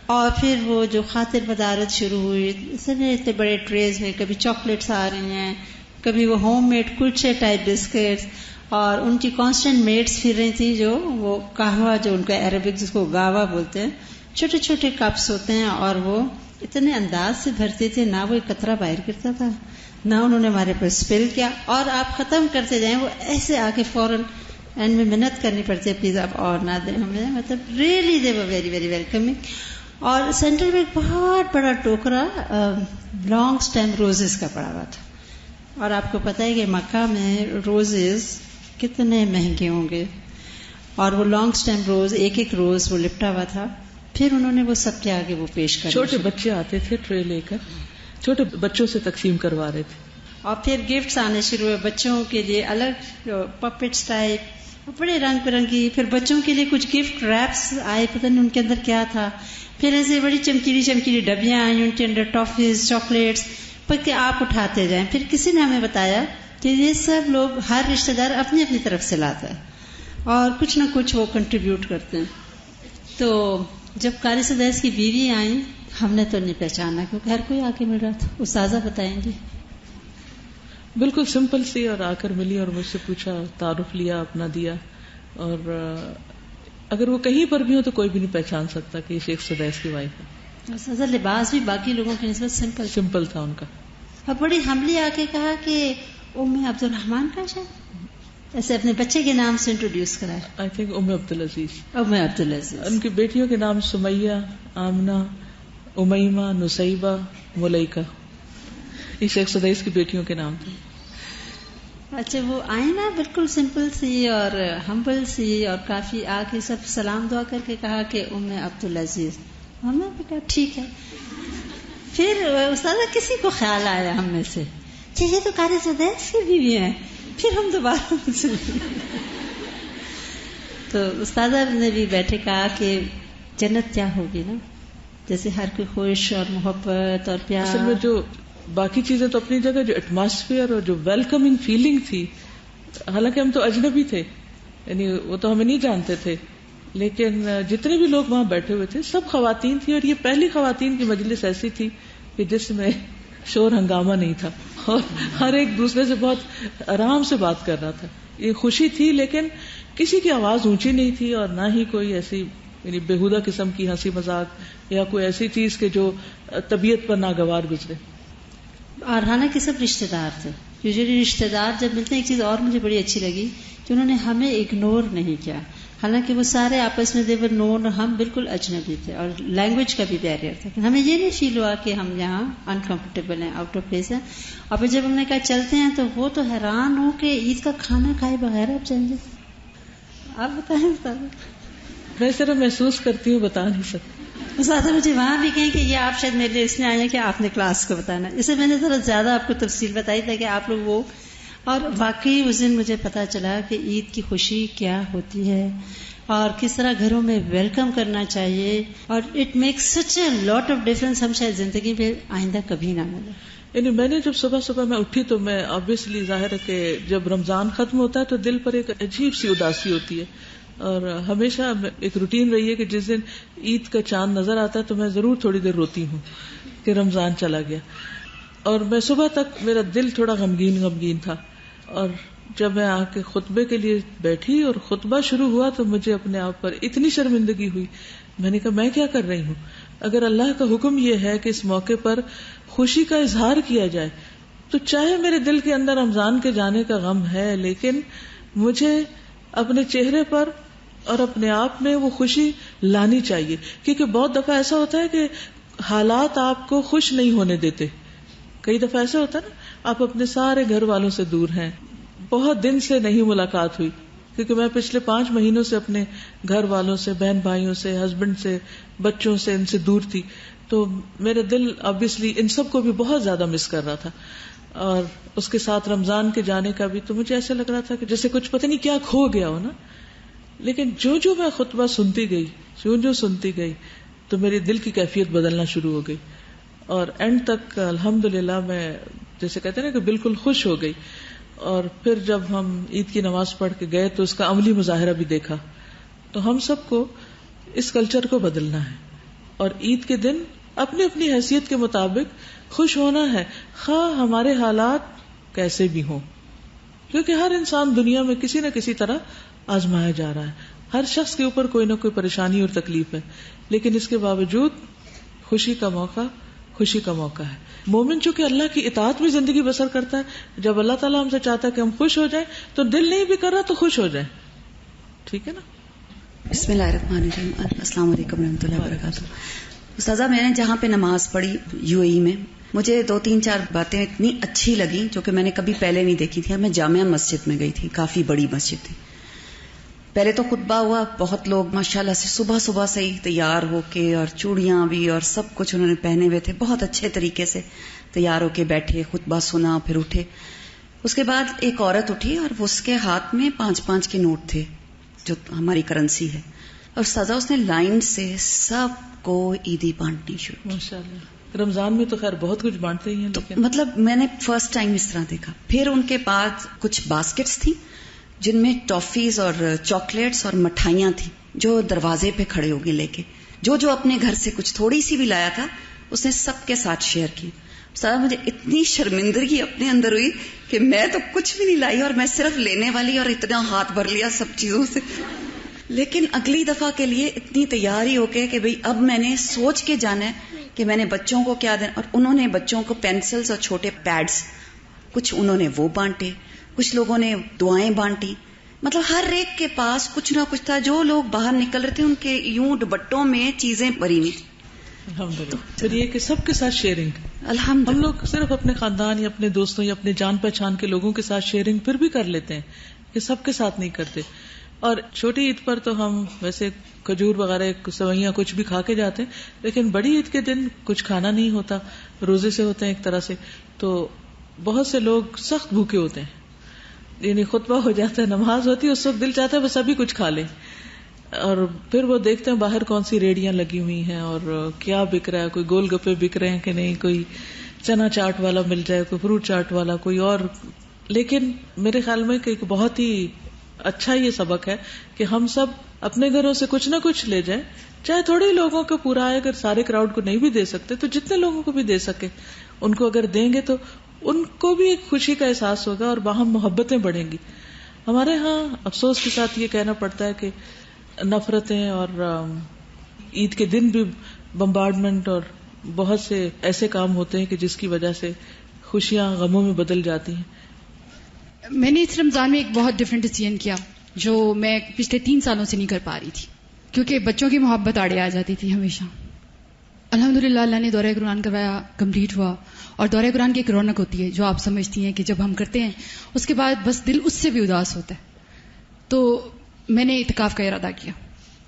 اور پھر وہ جو خاطر مدارت شروع ہوئی، اتنے بڑے ٹریز میں کبھی چاکلیٹس آ رہی ہیں، کبھی وہ ہوم میڈ کلچے ٹائپ بسکٹس، اور ان کی کانسٹنٹ میٹس پھر رہی تھی جو وہ قہوہ، جو ان کا عربک جس کو گاوا بولتے ہیں، چھوٹے چھوٹے کپس ہوتے ہیں، اور وہ اتنے انداز سے بھرتے تھے، نہ وہ ایک قطرہ باہر کرتا تھا، نہ انہوں نے ہمارے پر اسپل کیا. اور آپ ختم کرتے جائیں وہ ایسے آ کے فوراً اینڈ میں منت کرنی پڑتی ہے پلیز آپ اور نہ دیں ہمیں. مطلب really they were very very welcoming. اور سینٹر میں ایک بہت بڑا ٹوکرا لانگ سٹیم روزز کا پڑا ہوا تھا. اور آپ کو پتہ ہے کہ مکہ میں روزز کتنے مہنگے ہوں گے، اور وہ لانگ سٹیم روز ایک ایک روز وہ لپٹا ہوا تھا. پھر انہوں نے وہ سب کے آگے وہ پیش کر، چھوٹے بچے آتے تھے ٹرے لے کر، چھوٹے بچوں سے تقسیم کروا رہے تھے. اور پھر گفٹس آنے شروع ہوئے بچوں کے لیے، الگ پپٹس ٹائپ بڑے رنگ برنگی. پھر بچوں کے لیے کچھ گفٹ ریپس آئے، پتہ نہیں ان کے اندر کیا تھا. پھر ایسے بڑی چمکیلی چمکیلی ڈبیاں آئیں، ان کے اندر ٹافیز، چاکلیٹس، کہ آپ اٹھاتے جائیں. پھر کسی نے ہمیں بتایا کہ یہ سب لوگ، ہر رشتہ دار اپنی اپنی طرف سے لاتا ہے اور کچھ نہ کچھ وہ کنٹریبیوٹ کرتے ہیں. تو جب قاری سدیس کی بیوی آئیں ہم نے تو نہیں پہچانا کیونکہ ہر کوئی آ کے مل رہا تھا. استاذہ بتائیں گے. بالکل سمپل سی، اور آ کر ملی اور مجھ سے پوچھا، تعارف لیا، اپنا دیا. اور اگر وہ کہیں پر بھی ہو تو کوئی بھی نہیں پہچان سکتا کہ یہ شیخ سدیس کی وائف ہے. استاذہ لباس بھی باقی لوگوں کی نسبت سمپل تھا ان کا. اور بڑی ہمبلی آ کے کہا کہ ام عبد الرحمان کا شاید، ایسے اپنے بچے کے نام سے انٹروڈیوس کرا. آئی تھنک ام عبدالعزیز. ام عبدالعزیز. ان کی بیٹیوں کے نام سمیہ، آمنہ، امیمہ، نصیبہ، ملیکہ، یہ شیخ سدیس کی بیٹیوں کے نام تھے. اچھا وہ آئیں نا بالکل سمپل سی اور ہمبل سی، اور کافی آ کے سب سلام دعا کر کے کہا کہ ام عبدالعزیز. ہم نے کہا ٹھیک ہے. پھر استاذہ کسی کو خیال آیا ہم میں سے کہ یہ تو قاری سدیس کی بیوی ہیں. پھر ہم دوبارہ تو استاذہ نے بھی بیٹھے کہا کہ جنت کیا ہوگی نا، جیسے ہر کوئی خوش اور محبت اور پیار. اصل میں جو باقی چیزیں تو اپنی جگہ، جو ایٹماسفیئر اور جو ویلکمنگ فیلنگ تھی، حالانکہ ہم تو اجنبی تھے، یعنی وہ تو ہمیں نہیں جانتے تھے، لیکن جتنے بھی لوگ وہاں بیٹھے ہوئے تھے سب خواتین تھی. اور یہ پہلی خواتین کی مجلس ایسی تھی کہ جس میں شور ہنگامہ نہیں تھا اور ہر ایک دوسرے سے بہت آرام سے بات کر رہا تھا. یہ خوشی تھی لیکن کسی کی آواز اونچی نہیں تھی، اور نہ ہی کوئی ایسی یعنی بےہودہ قسم کی ہنسی مذاق یا کوئی ایسی چیز کہ جو طبیعت پر ناگوار گزرے. اور حالانکہ سب رشتہ دار تھے. یوزلی رشتہ دار جب ملتے ہیں، ایک چیز اور مجھے بڑی اچھی لگی کہ انہوں نے ہمیں اگنور نہیں کیا، حالانکہ وہ سارے آپس میں دیور نون، اور ہم بالکل اجنبی تھے اور لینگویج کا بھی بیریئر تھا. ہمیں یہ نہیں فیل ہوا کہ ہم یہاں انکمفرٹیبل ہیں، آؤٹ آف پلیس ہیں. اور پھر جب ہم نے کہا چلتے ہیں تو وہ تو حیران ہو کہ عید کا کھانا کھائے بغیر آپ چل جائیں. آپ بتائیں. میں صرف محسوس کرتی ہوں، بتا نہیں سکتی. زیادہ مجھے وہاں بھی کہیں کہ یہ آپ شاید میرے لیے اس لیے آئے ہیں کہ آپ نے کلاس کو بتانا، اسے میں نے ذرا زیادہ آپ کو تفصیل بتائی تھا کہ آپ لوگ وہ. اور واقعی اس دن مجھے پتا چلا کہ عید کی خوشی کیا ہوتی ہے اور کس طرح گھروں میں ویلکم کرنا چاہیے، اور it makes such a lot of difference. ہم شاید زندگی میں آئندہ کبھی نہ ملے. یعنی میں نے جب صبح میں اٹھی تو میں آبویسلی ظاہر ہے کہ جب رمضان ختم ہوتا ہے تو دل پر ایک عجیب سی اداسی ہوتی ہے، اور ہمیشہ ایک روٹین رہی ہے کہ جس دن عید کا چاند نظر آتا ہے تو میں ضرور تھوڑی دیر روتی ہوں کہ رمضان چلا گیا. اور میں صبح تک میرا دل تھوڑا غمگین تھا، اور جب میں آ کے خطبے کے لیے بیٹھی اور خطبہ شروع ہوا تو مجھے اپنے آپ پر اتنی شرمندگی ہوئی. میں نے کہا میں کیا کر رہی ہوں؟ اگر اللہ کا حکم یہ ہے کہ اس موقع پر خوشی کا اظہار کیا جائے تو چاہے میرے دل کے اندر رمضان کے جانے کا غم ہے، لیکن مجھے اپنے چہرے پر اور اپنے آپ میں وہ خوشی لانی چاہیے. کیونکہ بہت دفعہ ایسا ہوتا ہے کہ حالات آپ کو خوش نہیں ہونے دیتے. کئی دفعہ ایسا ہوتا ہے نا، آپ اپنے سارے گھر والوں سے دور ہیں، بہت دن سے نہیں ملاقات ہوئی. کیونکہ میں پچھلے 5 مہینوں سے اپنے گھر والوں سے، بہن بھائیوں سے، ہسبینڈ سے، بچوں سے، ان سے دور تھی. تو میرا دل آبویسلی ان سب کو بھی بہت زیادہ مس کر رہا تھا، اور اس کے ساتھ رمضان کے جانے کا بھی. تو مجھے ایسا لگ رہا تھا کہ جیسے کچھ پتہ نہیں کیا کھو گیا ہو نا. لیکن جو میں خطبہ سنتی گئی، جو سنتی گئی، تو میری دل کی کیفیت بدلنا شروع ہو گئی، اور اینڈ تک الحمدللہ میں جیسے کہتے ہیں نا کہ بالکل خوش ہو گئی. اور پھر جب ہم عید کی نماز پڑھ کے گئے تو اس کا عملی مظاہرہ بھی دیکھا. تو ہم سب کو اس کلچر کو بدلنا ہے، اور عید کے دن اپنی اپنی حیثیت کے مطابق خوش ہونا ہے، خواہ ہمارے حالات کیسے بھی ہوں. کیونکہ ہر انسان دنیا میں کسی نہ کسی طرح آزمایا جا رہا ہے. ہر شخص کے اوپر کوئی نہ کوئی پریشانی اور تکلیف ہے، لیکن اس کے باوجود خوشی کا موقع ہے. مومن چونکہ اللہ کی اطاعت میں زندگی بسر کرتا ہے، جب اللہ تعالیٰ ہم سے چاہتا ہے کہ ہم خوش ہو جائیں تو دل نہیں بھی کر رہا تو خوش ہو جائیں. ٹھیک ہے نا؟ بسم اللہ الرحمن الرحیم. السلام علیکم ورحمۃ اللہ وبرکاتہ. استاذہ، میں نے جہاں پہ نماز پڑھی UAE میں، مجھے 2-3-4 باتیں اتنی اچھی لگیں جو کہ میں نے کبھی پہلے نہیں دیکھی تھی. میں جامعہ مسجد میں گئی تھی، کافی بڑی مسجد تھی. پہلے تو خطبہ ہوا، بہت لوگ ماشاءاللہ سے صبح سے ہی تیار ہو کے، اور چوڑیاں بھی اور سب کچھ انہوں نے پہنے ہوئے تھے، بہت اچھے طریقے سے تیار ہو کے بیٹھے، خطبہ سنا، پھر اٹھے. اس کے بعد ایک عورت اٹھی اور اس کے ہاتھ میں 5-5 کے نوٹ تھے جو ہماری کرنسی ہے، اور سزا اس نے لائن سے سب کو عیدی بانٹنی شروع. ماشاءاللہ رمضان میں تو خیر بہت کچھ بانٹتے ہی ہیں، لیکن مطلب میں نے فرسٹ ٹائم اس طرح دیکھا. پھر ان کے پاس کچھ باسکٹس تھیں جن میں ٹافیز اور چاکلیٹس اور مٹھائیاں تھیں، جو دروازے پہ کھڑے ہو گئے لے کے، جو اپنے گھر سے کچھ تھوڑی سی بھی لایا تھا اس نے سب کے ساتھ شیئر کی. سارا مجھے اتنی شرمندگی اپنے اندر ہوئی کہ میں تو کچھ بھی نہیں لائی اور میں صرف لینے والی، اور اتنا ہاتھ بھر لیا سب چیزوں سے. لیکن اگلی دفعہ کے لیے اتنی تیاری ہو کے کہ بھئی اب میں نے سوچ کے جانا ہے کہ میں نے بچوں کو کیا دینا. اور انہوں نے بچوں کو پینسلز اور چھوٹے پیڈز کچھ انہوں نے وہ بانٹے، کچھ لوگوں نے دعائیں بانٹی. مطلب ہر ایک کے پاس کچھ نہ کچھ تھا. جو لوگ باہر نکل رہے تھے ان کے یوں دوپٹوں میں چیزیں بھری ہوئی. الحمدللہ. پھر یہ کہ سب کے ساتھ شیئرنگ، الحمدللہ ہم لوگ صرف اپنے خاندان یا اپنے دوستوں یا اپنے جان پہچان کے لوگوں کے ساتھ شیئرنگ پھر بھی کر لیتے ہیں، کہ سب کے ساتھ نہیں کرتے. اور چھوٹی عید پر تو ہم ویسے کھجور وغیرہ سوئیاں کچھ بھی کھا کے جاتے ہیں، لیکن بڑی عید کے دن کچھ کھانا نہیں ہوتا، روزے سے ہوتے ہیں ایک طرح سے. تو بہت سے لوگ سخت بھوکے ہوتے ہیں، یعنی خطبہ ہو جاتا ہے، نماز ہوتی ہے، اس وقت دل چاہتا ہے وہ سبھی کچھ کھا لیں، اور پھر وہ دیکھتے ہیں باہر کون سی ریڑیاں لگی ہوئی ہیں اور کیا بک رہا ہے، کوئی گول گپے بک رہے ہیں کہ نہیں، کوئی چنا چاٹ والا مل جائے، کوئی فروٹ چاٹ والا، کوئی اور. لیکن میرے خیال میں کہ ایک بہت ہی اچھا یہ سبق ہے کہ ہم سب اپنے گھروں سے کچھ نہ کچھ لے جائیں، چاہے تھوڑے لوگوں کو پورا آئے، اگر سارے کراؤڈ کو نہیں بھی دے سکتے تو جتنے لوگوں کو بھی دے سکے ان کو اگر دیں گے تو ان کو بھی ایک خوشی کا احساس ہوگا اور باہم محبتیں بڑھیں گی. ہمارے ہاں افسوس کے ساتھ یہ کہنا پڑتا ہے کہ نفرتیں اور عید کے دن بھی بمبارڈمنٹ اور بہت سے ایسے کام ہوتے ہیں کہ جس کی وجہ سے خوشیاں غموں میں بدل جاتی ہیں. میں نے اس رمضان میں ایک بہت ڈفرینٹ ڈیسیژن کیا جو میں پچھلے 3 سالوں سے نہیں کر پا رہی تھی، کیونکہ بچوں کی محبت آڑے آ جاتی تھی ہمیشہ. الحمدللہ اللہ نے دورہ قرآن کروایا، کمپلیٹ ہوا. اور دورہ قرآن کی ایک رونق ہوتی ہے جو آپ سمجھتی ہیں کہ جب ہم کرتے ہیں اس کے بعد بس دل اس سے بھی اداس ہوتا ہے. تو میں نے اعتکاف کا ارادہ کیا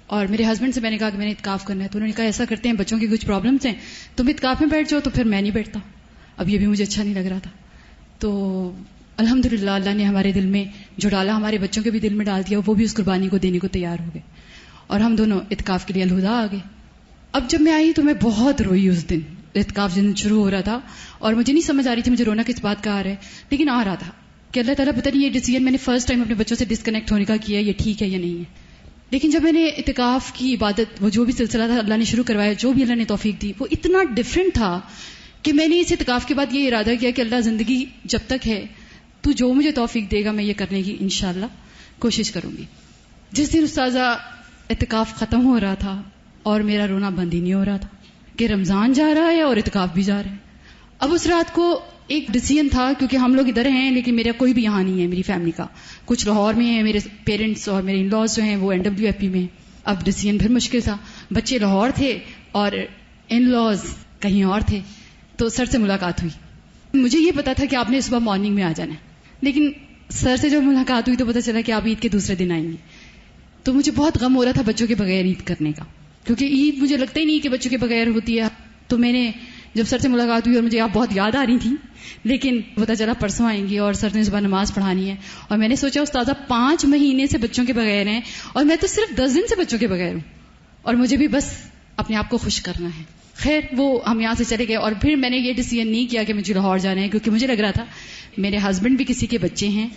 اور میرے ہسبینڈ سے میں نے کہا کہ میں نے اعتکاف کرنا ہے. تو انہوں نے کہا ایسا کرتے ہیں بچوں کی کچھ پرابلمس ہیں، تم اعتکاف میں بیٹھ جاؤ. تو پھر میں نہیں بیٹھتا. اب یہ بھی مجھے اچھا نہیں لگ رہا تھا. تو الحمدللہ اللہ نے ہمارے دل میں جو ڈالا ہمارے بچوں کے بھی دل میں ڈال دیا، وہ بھی اس قربانی کو دینے کو تیار ہو گئے اور ہم دونوں اعتکاف کے لیے الہدا آ گئے. اب جب میں آئی تو میں بہت روئی. اس دن اعتکاف جن شروع ہو رہا تھا اور مجھے نہیں سمجھ آ رہی تھی مجھے رونا کس بات کا آ رہا ہے، لیکن آ رہا تھا کہ اللہ تعالیٰ پتہ نہیں یہ ڈیسیژن میں نے فرسٹ ٹائم اپنے بچوں سے ڈسکنیکٹ ہونے کا کیا، یہ ٹھیک ہے یا نہیں ہے. لیکن جب میں نے اعتکاف کی عبادت، وہ جو بھی سلسلہ تھا اللہ نے شروع کروایا، جو بھی اللہ نے توفیق دی، وہ اتنا ڈفرینٹ تھا کہ میں نے اس اعتکاف کے بعد یہ ارادہ کیا کہ اللہ زندگی جب تک ہے تو جو مجھے توفیق دے گا میں یہ کرنے کی انشاءاللہ کوشش کروں گی. جس دن استاذہ اعتکاف ختم ہو رہا تھا اور میرا رونا بند ہی نہیں ہو رہا تھا کہ رمضان جا رہا ہے اور اعتکاف بھی جا رہا ہے. اب اس رات کو ایک ڈیسیژن تھا، کیونکہ ہم لوگ ادھر ہیں لیکن میرا کوئی بھی یہاں نہیں ہے، میری فیملی کا کچھ لاہور میں ہیں، میرے پیرنٹس اور میرے ان لاز جو ہیں وہ NWFP میں. اب ڈیسیژن پھر مشکل تھا، بچے لاہور تھے اور ان لاز کہیں اور تھے. تو سر سے ملاقات ہوئی. مجھے یہ پتا تھا کہ آپ نے صبح مارننگ میں آ جانا ہے، لیکن سر سے جب ملاقات ہوئی تو پتا چلا کہ آپ عید کے دوسرے دن آئیں گے. تو مجھے بہت غم ہو رہا تھا بچوں کے بغیر عید کرنے کا، کیونکہ عید مجھے لگتا ہی نہیں کہ بچوں کے بغیر ہوتی ہے. تو میں نے جب سر سے ملاقات ہوئی اور مجھے آپ بہت یاد آ رہی تھی، لیکن پتا چلا پرسوں آئیں گی اور سر نے صبح نماز پڑھانی ہے. اور میں نے سوچا استاذہ 5 مہینے سے بچوں کے بغیر ہیں اور میں تو صرف 10 دن سے بچوں کے بغیر ہوں اور مجھے بھی بس اپنے آپ کو خوش کرنا ہے. خیر وہ ہم یہاں سے چلے گئے اور پھر میں نے یہ ڈیسیژن نہیں کیا کہ مجھے لاہور جانا ہے، کیونکہ مجھے لگ رہا تھا میرے ہسبینڈ بھی کسی کے بچے ہیں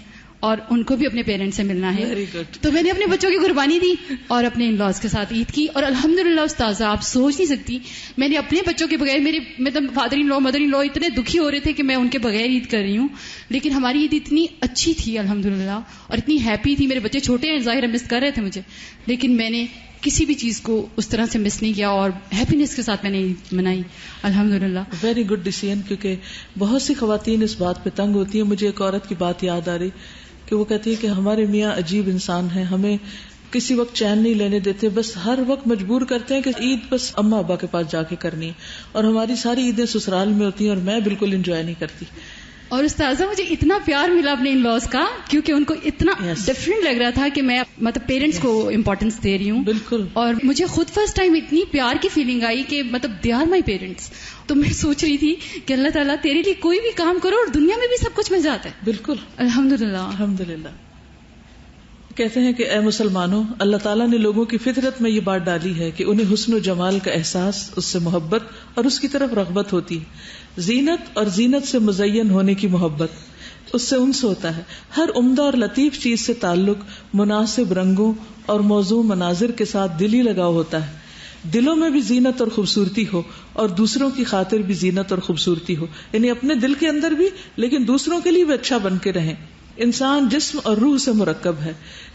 اور ان کو بھی اپنے پیرنٹس سے ملنا ہے. تو میں نے اپنے بچوں کی قربانی دی اور اپنے ان لاز کے ساتھ عید کی. اور الحمدللہ استاذہ آپ سوچ نہیں سکتی، میں نے اپنے بچوں کے بغیر، میرے مطلب فادر ان لا مدر ان لا اتنے دکھی ہو رہے تھے کہ میں ان کے بغیر عید کر رہی ہوں، لیکن ہماری عید اتنی اچھی تھی الحمدللہ اور اتنی ہیپی تھی. میرے بچے چھوٹے ہیں، ظاہر مس کر رہے تھے مجھے، لیکن میں نے کسی بھی چیز کو اس طرح سے مس نہیں کیا اور ہیپینس کے ساتھ میں نے عید منائی الحمدللہ. Very good decision. کیونکہ بہت سی خواتین اس بات پہ تنگ ہوتی ہیں. مجھے ایک عورت کی بات یاد آ رہی کہ وہ کہتی ہے کہ ہمارے میاں عجیب انسان ہیں، ہمیں کسی وقت چین نہیں لینے دیتے، بس ہر وقت مجبور کرتے ہیں کہ عید بس اماں ابا کے پاس جا کے کرنی ہے، اور ہماری ساری عیدیں سسرال میں ہوتی ہیں اور میں بالکل انجوائے نہیں کرتی. اور استاذہ مجھے اتنا پیار ملا اپنے ان لاز کا، کیونکہ ان کو اتنا ڈفرینٹ لگ رہا تھا کہ میں مطلب پیرنٹس کو امپورٹینس دے رہی ہوں. بالکل. اور مجھے خود فرسٹ ٹائم اتنی پیار کی فیلنگ آئی کہ مطلب دے آر مائی پیرنٹس. تو میں سوچ رہی تھی کہ اللہ تعالیٰ تیرے لیے کوئی بھی کام کرو اور دنیا میں بھی سب کچھ مل جاتا ہے. بالکل الحمدللہ. الحمدللہ. کہتے ہیں کہ اے مسلمانوں، اللہ تعالیٰ نے لوگوں کی فطرت میں یہ بات ڈالی ہے کہ انہیں حسن و جمال کا احساس، اس سے محبت اور اس کی طرف رغبت ہوتی ہے. زینت اور زینت سے مزین ہونے کی محبت، اس سے انس ہوتا ہے. ہر عمدہ اور لطیف چیز سے تعلق مناسب رنگوں اور موضوع مناظر کے ساتھ دلی لگاؤ ہوتا ہے. دلوں میں بھی زینت اور خوبصورتی ہو اور دوسروں کی خاطر بھی زینت اور خوبصورتی ہو، یعنی اپنے دل کے اندر بھی لیکن دوسروں کے لیے بھی اچھا بن کے رہیں. انسان جسم اور روح سے مرکب ہے.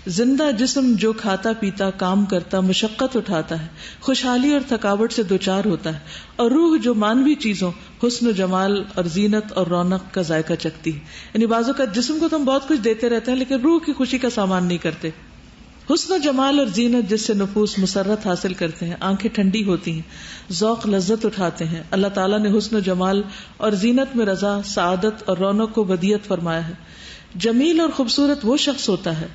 زندہ جسم جو کھاتا پیتا، کام کرتا، مشقت اٹھاتا ہے، خوشحالی اور تھکاوٹ سے دوچار ہوتا ہے، اور روح جو مانوی چیزوں، حسن و جمال اور زینت اور رونق کا ذائقہ چکھتی ہے. یعنی بعض اوقات جسم کو تو ہم بہت کچھ دیتے رہتے ہیں لیکن روح کی خوشی کا سامان نہیں کرتے. حسن و جمال اور زینت جس سے نفوس مسرت حاصل کرتے ہیں، آنکھیں ٹھنڈی ہوتی ہیں، ذوق لذت اٹھاتے ہیں. اللہ تعالیٰ نے حسن و جمال اور زینت میں رضا، سعادت اور رونق کو بدیت فرمایا ہے. جمیل اور خوبصورت وہ شخص ہوتا ہے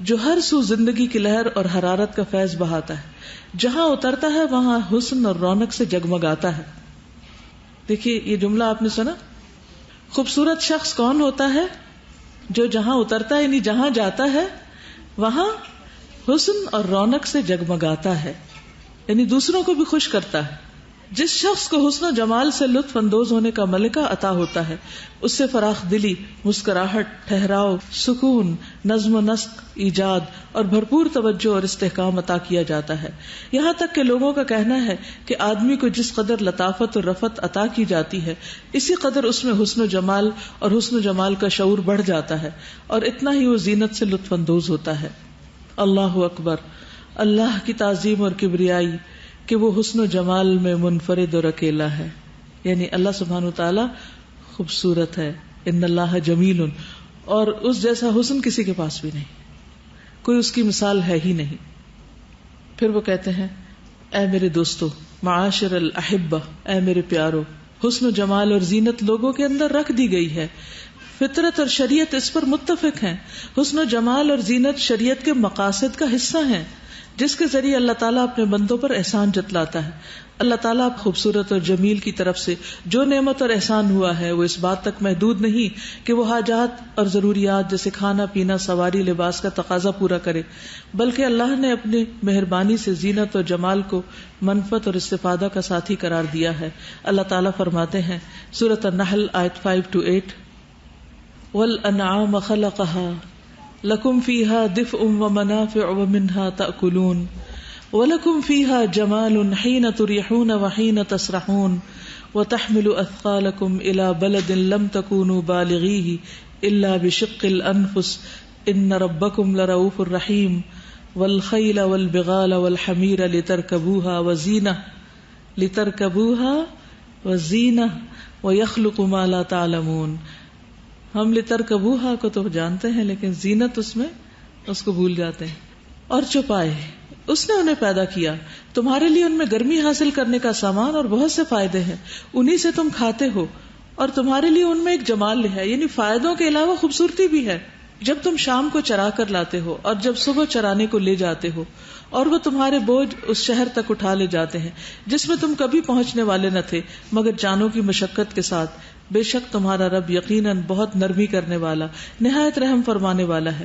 جو ہر سو زندگی کی لہر اور حرارت کا فیض بہاتا ہے. جہاں اترتا ہے وہاں حسن اور رونق سے جگمگاتا ہے. دیکھیے یہ جملہ آپ نے سنا. خوبصورت شخص کون ہوتا ہے؟ جو جہاں اترتا ہے یعنی جہاں جاتا ہے وہاں حسن اور رونق سے جگمگاتا ہے، یعنی دوسروں کو بھی خوش کرتا ہے. جس شخص کو حسن و جمال سے لطف اندوز ہونے کا ملکہ عطا ہوتا ہے اس سے فراخ دلی، مسکراہٹ، ٹھہراؤ، سکون، نظم و نسق ایجاد اور بھرپور توجہ اور استحکام عطا کیا جاتا ہے. یہاں تک کہ لوگوں کا کہنا ہے کہ آدمی کو جس قدر لطافت اور رفت عطا کی جاتی ہے اسی قدر اس میں حسن و جمال اور حسن و جمال کا شعور بڑھ جاتا ہے اور اتنا ہی وہ زینت سے لطف اندوز ہوتا ہے. اللہ اکبر. اللہ کی تعظیم اور کبریائی کہ وہ حسن و جمال میں منفرد اور اکیلا ہے. یعنی اللہ سبحانہ و تعالی خوبصورت ہے، ان اللہ جمیل، اور اس جیسا حسن کسی کے پاس بھی نہیں، کوئی اس کی مثال ہے ہی نہیں. پھر وہ کہتے ہیں اے میرے دوستو، معاشر الاحبہ، اے میرے پیارو، حسن و جمال اور زینت لوگوں کے اندر رکھ دی گئی ہے، فطرت اور شریعت اس پر متفق ہیں. حسن و جمال اور زینت شریعت کے مقاصد کا حصہ ہیں جس کے ذریعے اللہ تعالیٰ اپنے بندوں پر احسان جتلاتا ہے. اللہ تعالیٰ خوبصورت اور جمیل کی طرف سے جو نعمت اور احسان ہوا ہے وہ اس بات تک محدود نہیں کہ وہ حاجات اور ضروریات جیسے کھانا پینا، سواری، لباس کا تقاضا پورا کرے، بلکہ اللہ نے اپنی مہربانی سے زینت اور جمال کو منفعت اور استفادہ کا ساتھی قرار دیا ہے. اللہ تعالیٰ فرماتے ہیں سورۃ النحل آیت 5-8، وَالْأَنْعَامَ خَلَقَهَا لَكُمْ فِيهَا دِفْءٌ وَمَنَافِعُ وَمِنْهَا تَأْكُلُونَ وَلَكُمْ فِيهَا جَمَالٌ حِينَ تُرِيحُونَ وَحِينَ تَسْرَحُونَ وَتَحْمِلُ أَثْقَالَكُمْ إِلَى بَلَدٍ لَمْ تَكُونُوا بَالِغِيهِ إِلَّا بِشِقِّ الْأَنفُسِ إِنَّ رَبَّكُمْ لَرَءُوفٌ رَحِيمٌ وَالْخَيْلَ وَالْبِغَالَ وَالْحَمِيرَ لِتَرْكَبُوهَا وَزِينَةً وَيَخْلُقُ مَا لَا تَعْلَمُونَ. ہم لترکبوہا کو تو جانتے ہیں لیکن زینت اس میں اس کو بھول جاتے ہیں. اور چھپائے اس نے انہیں پیدا کیا، تمہارے لیے ان میں گرمی حاصل کرنے کا سامان اور بہت سے فائدے ہیں، انہی سے تم کھاتے ہو، اور تمہارے لیے ان میں ایک جمال ہے، یعنی فائدوں کے علاوہ خوبصورتی بھی ہے. جب تم شام کو چرا کر لاتے ہو اور جب صبح چرانے کو لے جاتے ہو اور وہ تمہارے بوجھ اس شہر تک اٹھا لے جاتے ہیں جس میں تم کبھی پہنچنے والے نہ تھے مگر جانوں کی مشقت کے ساتھ، بے شک تمہارا رب یقیناً بہت نرمی کرنے والا، نہایت رحم فرمانے والا ہے.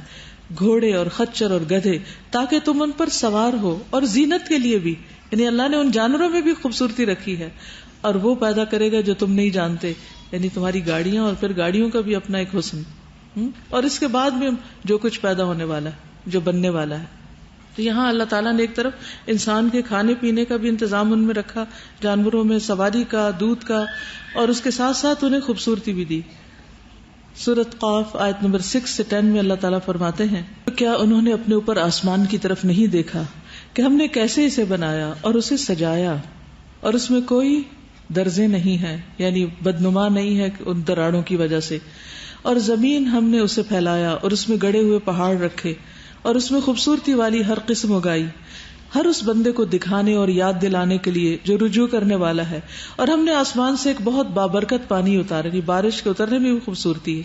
گھوڑے اور خچر اور گدھے تاکہ تم ان پر سوار ہو، اور زینت کے لیے بھی، یعنی اللہ نے ان جانوروں میں بھی خوبصورتی رکھی ہے. اور وہ پیدا کرے گا جو تم نہیں جانتے، یعنی تمہاری گاڑیاں، اور پھر گاڑیوں کا بھی اپنا ایک حسن، اور اس کے بعد میں جو کچھ پیدا ہونے والا ہے، جو بننے والا ہے. تو یہاں اللہ تعالیٰ نے ایک طرف انسان کے کھانے پینے کا بھی انتظام ان میں رکھا، جانوروں میں سواری کا، دودھ کا، اور اس کے ساتھ ساتھ انہیں خوبصورتی بھی دی. سورۃ قاف آیت نمبر 6 سے 10 میں اللہ تعالیٰ فرماتے ہیں کیا انہوں نے اپنے اوپر آسمان کی طرف نہیں دیکھا کہ ہم نے کیسے اسے بنایا اور اسے سجایا، اور اس میں کوئی درزیں نہیں ہیں، یعنی بدنما نہیں ہے ان دراڑوں کی وجہ سے، اور زمین ہم نے اسے پھیلایا اور اس میں گڑے ہوئے پہاڑ رکھے اور اس میں خوبصورتی والی ہر قسم اگائی، ہر اس بندے کو دکھانے اور یاد دلانے کے لیے جو رجوع کرنے والا ہے. اور ہم نے آسمان سے ایک بہت بابرکت پانی اتارا، یعنی بارش کے اترنے میں بھی خوبصورتی ہے،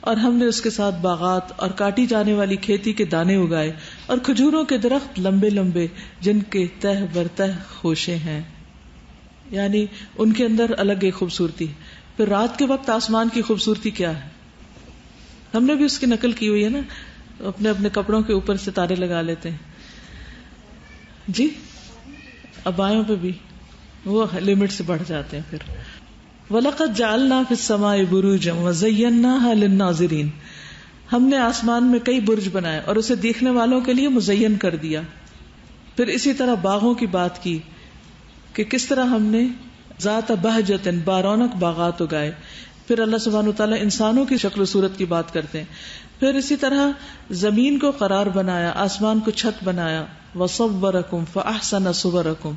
اور ہم نے اس کے ساتھ باغات اور کاٹی جانے والی کھیتی کے دانے اگائے اور کھجوروں کے درخت لمبے لمبے جن کے تہ برتہ خوشے ہیں، یعنی ان کے اندر الگ ایک خوبصورتی. پھر رات کے وقت آسمان کی خوبصورتی کیا ہے، ہم نے بھی اس کی نقل کی ہوئی ہے نا، اپنے اپنے کپڑوں کے اوپر ستارے لگا لیتے ہیں جی، ابایوں پہ بھی وہ لمٹ سے بڑھ جاتے ہیں. پھر وَلَقَدْ جَعَلْنَا فِي السَّمَاءِ بُرُوجًا وَزَيَّنَّاهَا لِلنَّاظِرِينَ، ہم نے آسمان میں کئی برج بنائے اور اسے دیکھنے والوں کے لیے مزین کر دیا. پھر اسی طرح باغوں کی بات کی کہ کس طرح ہم نے ذات بہجت بارونق باغات اگائے. پھر اللہ سبحانہ وتعالیٰ انسانوں کی شکل و صورت کی بات کرتے ہیں. پھر اسی طرح زمین کو قرار بنایا، آسمان کو چھت بنایا. وَصَوَّرَكُمْ فَأَحْسَنَ صُوَرَكُمْ،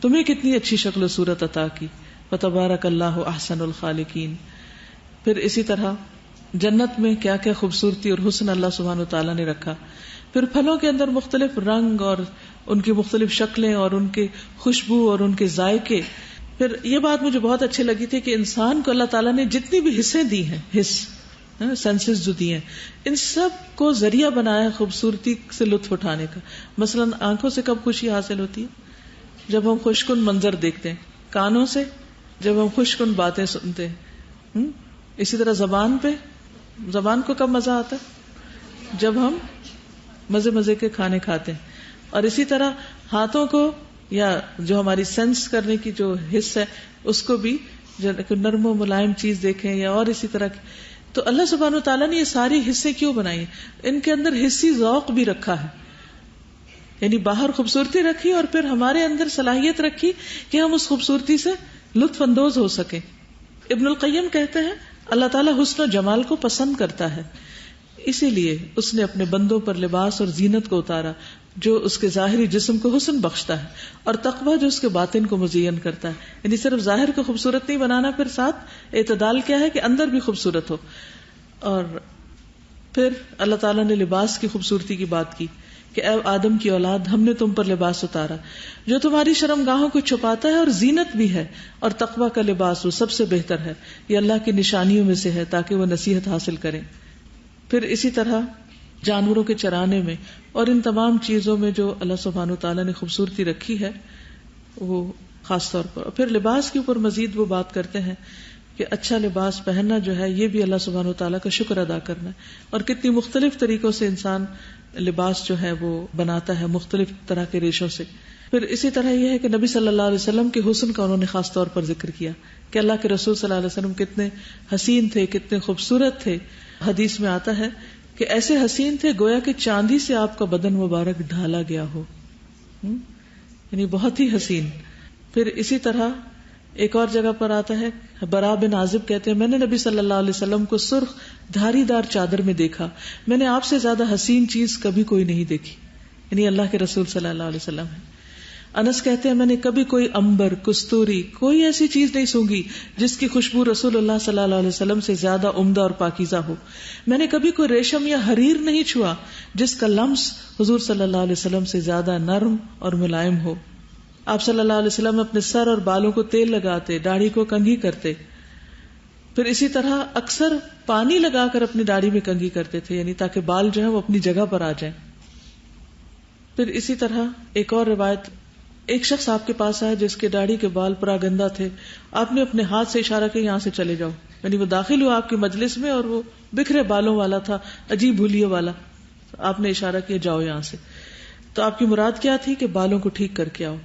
تمہیں کتنی اچھی شکل و صورت عطا کی. فَتَبَارَكَ اللَّهُ أَحْسَنُ الْخَالِقِينَ. پھر اسی طرح جنت میں کیا کیا خوبصورتی اور حسن اللہ سبحانہ وتعالیٰ نے رکھا. پھر پھلوں کے اندر مختلف رنگ اور ان کی مختلف شکلیں اور ان کے خوشبو اور ان کے ذائقے. پھر یہ بات مجھے بہت اچھی لگی تھی کہ انسان کو اللہ تعالیٰ نے جتنی بھی حصے دی ہیں، سینسز جو دی ہیں، ان سب کو ذریعہ بنایا خوبصورتی سے لطف اٹھانے کا. مثلا آنکھوں سے کب خوشی حاصل ہوتی ہے؟ جب ہم خوش کن منظر دیکھتے ہیں. کانوں سے جب ہم خوش کن باتیں سنتے ہیں. اسی طرح زبان کو کب مزہ آتا ہے؟ جب ہم مزے مزے کے کھانے کھاتے ہیں. اور اسی طرح ہاتھوں کو، یا جو ہماری سینس کرنے کی جو حص ہے، اس کو بھی نرم و ملائم چیز دیکھیں یا اور اسی طرح کی. تو اللہ سبحانہ وتعالیٰ نے یہ ساری حصے کیوں بنائی ہیں؟ ان کے اندر حصی ذوق بھی رکھا ہے، یعنی باہر خوبصورتی رکھی اور پھر ہمارے اندر صلاحیت رکھی کہ ہم اس خوبصورتی سے لطف اندوز ہو سکیں. ابن القیم کہتے ہیں اللہ تعالیٰ حسن و جمال کو پسند کرتا ہے، اسی لیے اس نے اپنے بندوں پر لباس اور زینت کو اتارا جو اس کے ظاہری جسم کو حسن بخشتا ہے، اور تقویٰ جو اس کے باطن کو مزین کرتا ہے. یعنی صرف ظاہر کو خوبصورت نہیں بنانا، پھر ساتھ اعتدال کیا ہے کہ اندر بھی خوبصورت ہو. اور پھر اللہ تعالیٰ نے لباس کی خوبصورتی کی بات کی کہ اے آدم کی اولاد، ہم نے تم پر لباس اتارا جو تمہاری شرمگاہوں کو چھپاتا ہے اور زینت بھی ہے، اور تقویٰ کا لباس وہ سب سے بہتر ہے، یہ اللہ کی نشانیوں میں سے ہے تاکہ وہ نصیحت حاصل کریں. پھر اسی طرح جانوروں کے چرانے میں اور ان تمام چیزوں میں جو اللہ سبحانہ وتعالیٰ نے خوبصورتی رکھی ہے وہ خاص طور پر. پھر لباس کے اوپر مزید وہ بات کرتے ہیں کہ اچھا لباس پہننا جو ہے یہ بھی اللہ سبحانہ وتعالیٰ کا شکر ادا کرنا ہے، اور کتنی مختلف طریقوں سے انسان لباس جو ہے وہ بناتا ہے، مختلف طرح کے ریشوں سے. پھر اسی طرح یہ ہے کہ نبی صلی اللہ علیہ وسلم کے حسن کا انہوں نے خاص طور پر ذکر کیا کہ اللہ کے رسول صلی اللہ علیہ وسلم کتنے حسین تھے، کتنے خوبصورت تھے. حدیث میں آتا ہے کہ ایسے حسین تھے گویا کہ چاندی سے آپ کا بدن مبارک ڈھالا گیا ہو، یعنی بہت ہی حسین. پھر اسی طرح ایک اور جگہ پر آتا ہے، برا بن عازب کہتے ہیں میں نے نبی صلی اللہ علیہ وسلم کو سرخ دھاری دار چادر میں دیکھا، میں نے آپ سے زیادہ حسین چیز کبھی کوئی نہیں دیکھی، یعنی اللہ کے رسول صلی اللہ علیہ وسلم ہے. انس کہتے ہیں میں نے کبھی کوئی امبر، کستوری، کوئی ایسی چیز نہیں سونگھی جس کی خوشبو رسول اللہ صلی اللہ علیہ وسلم سے زیادہ عمدہ اور پاکیزہ ہو. میں نے کبھی کوئی ریشم یا حریر نہیں چھوا جس کا لمس حضور صلی اللہ علیہ وسلم سے زیادہ نرم اور ملائم ہو. آپ صلی اللہ علیہ وسلم اپنے سر اور بالوں کو تیل لگاتے، داڑھی کو کنگھی کرتے. پھر اسی طرح اکثر پانی لگا کر اپنی داڑھی میں کنگھی کرتے تھے، یعنی تاکہ بال جو ہے وہ اپنی جگہ پر آ جائیں. پھر اسی طرح ایک اور روایت، ایک شخص آپ کے پاس آیا جس کے داڑھی کے بال پراگندہ تھے، آپ نے اپنے ہاتھ سے اشارہ کیا یہاں سے چلے جاؤ، یعنی وہ داخل ہوا آپ کی مجلس میں اور وہ بکھرے بالوں والا تھا، عجیب بھولیے والا. آپ نے اشارہ کیا جاؤ یہاں سے. تو آپ کی مراد کیا تھی کہ بالوں کو ٹھیک کر کے آؤ.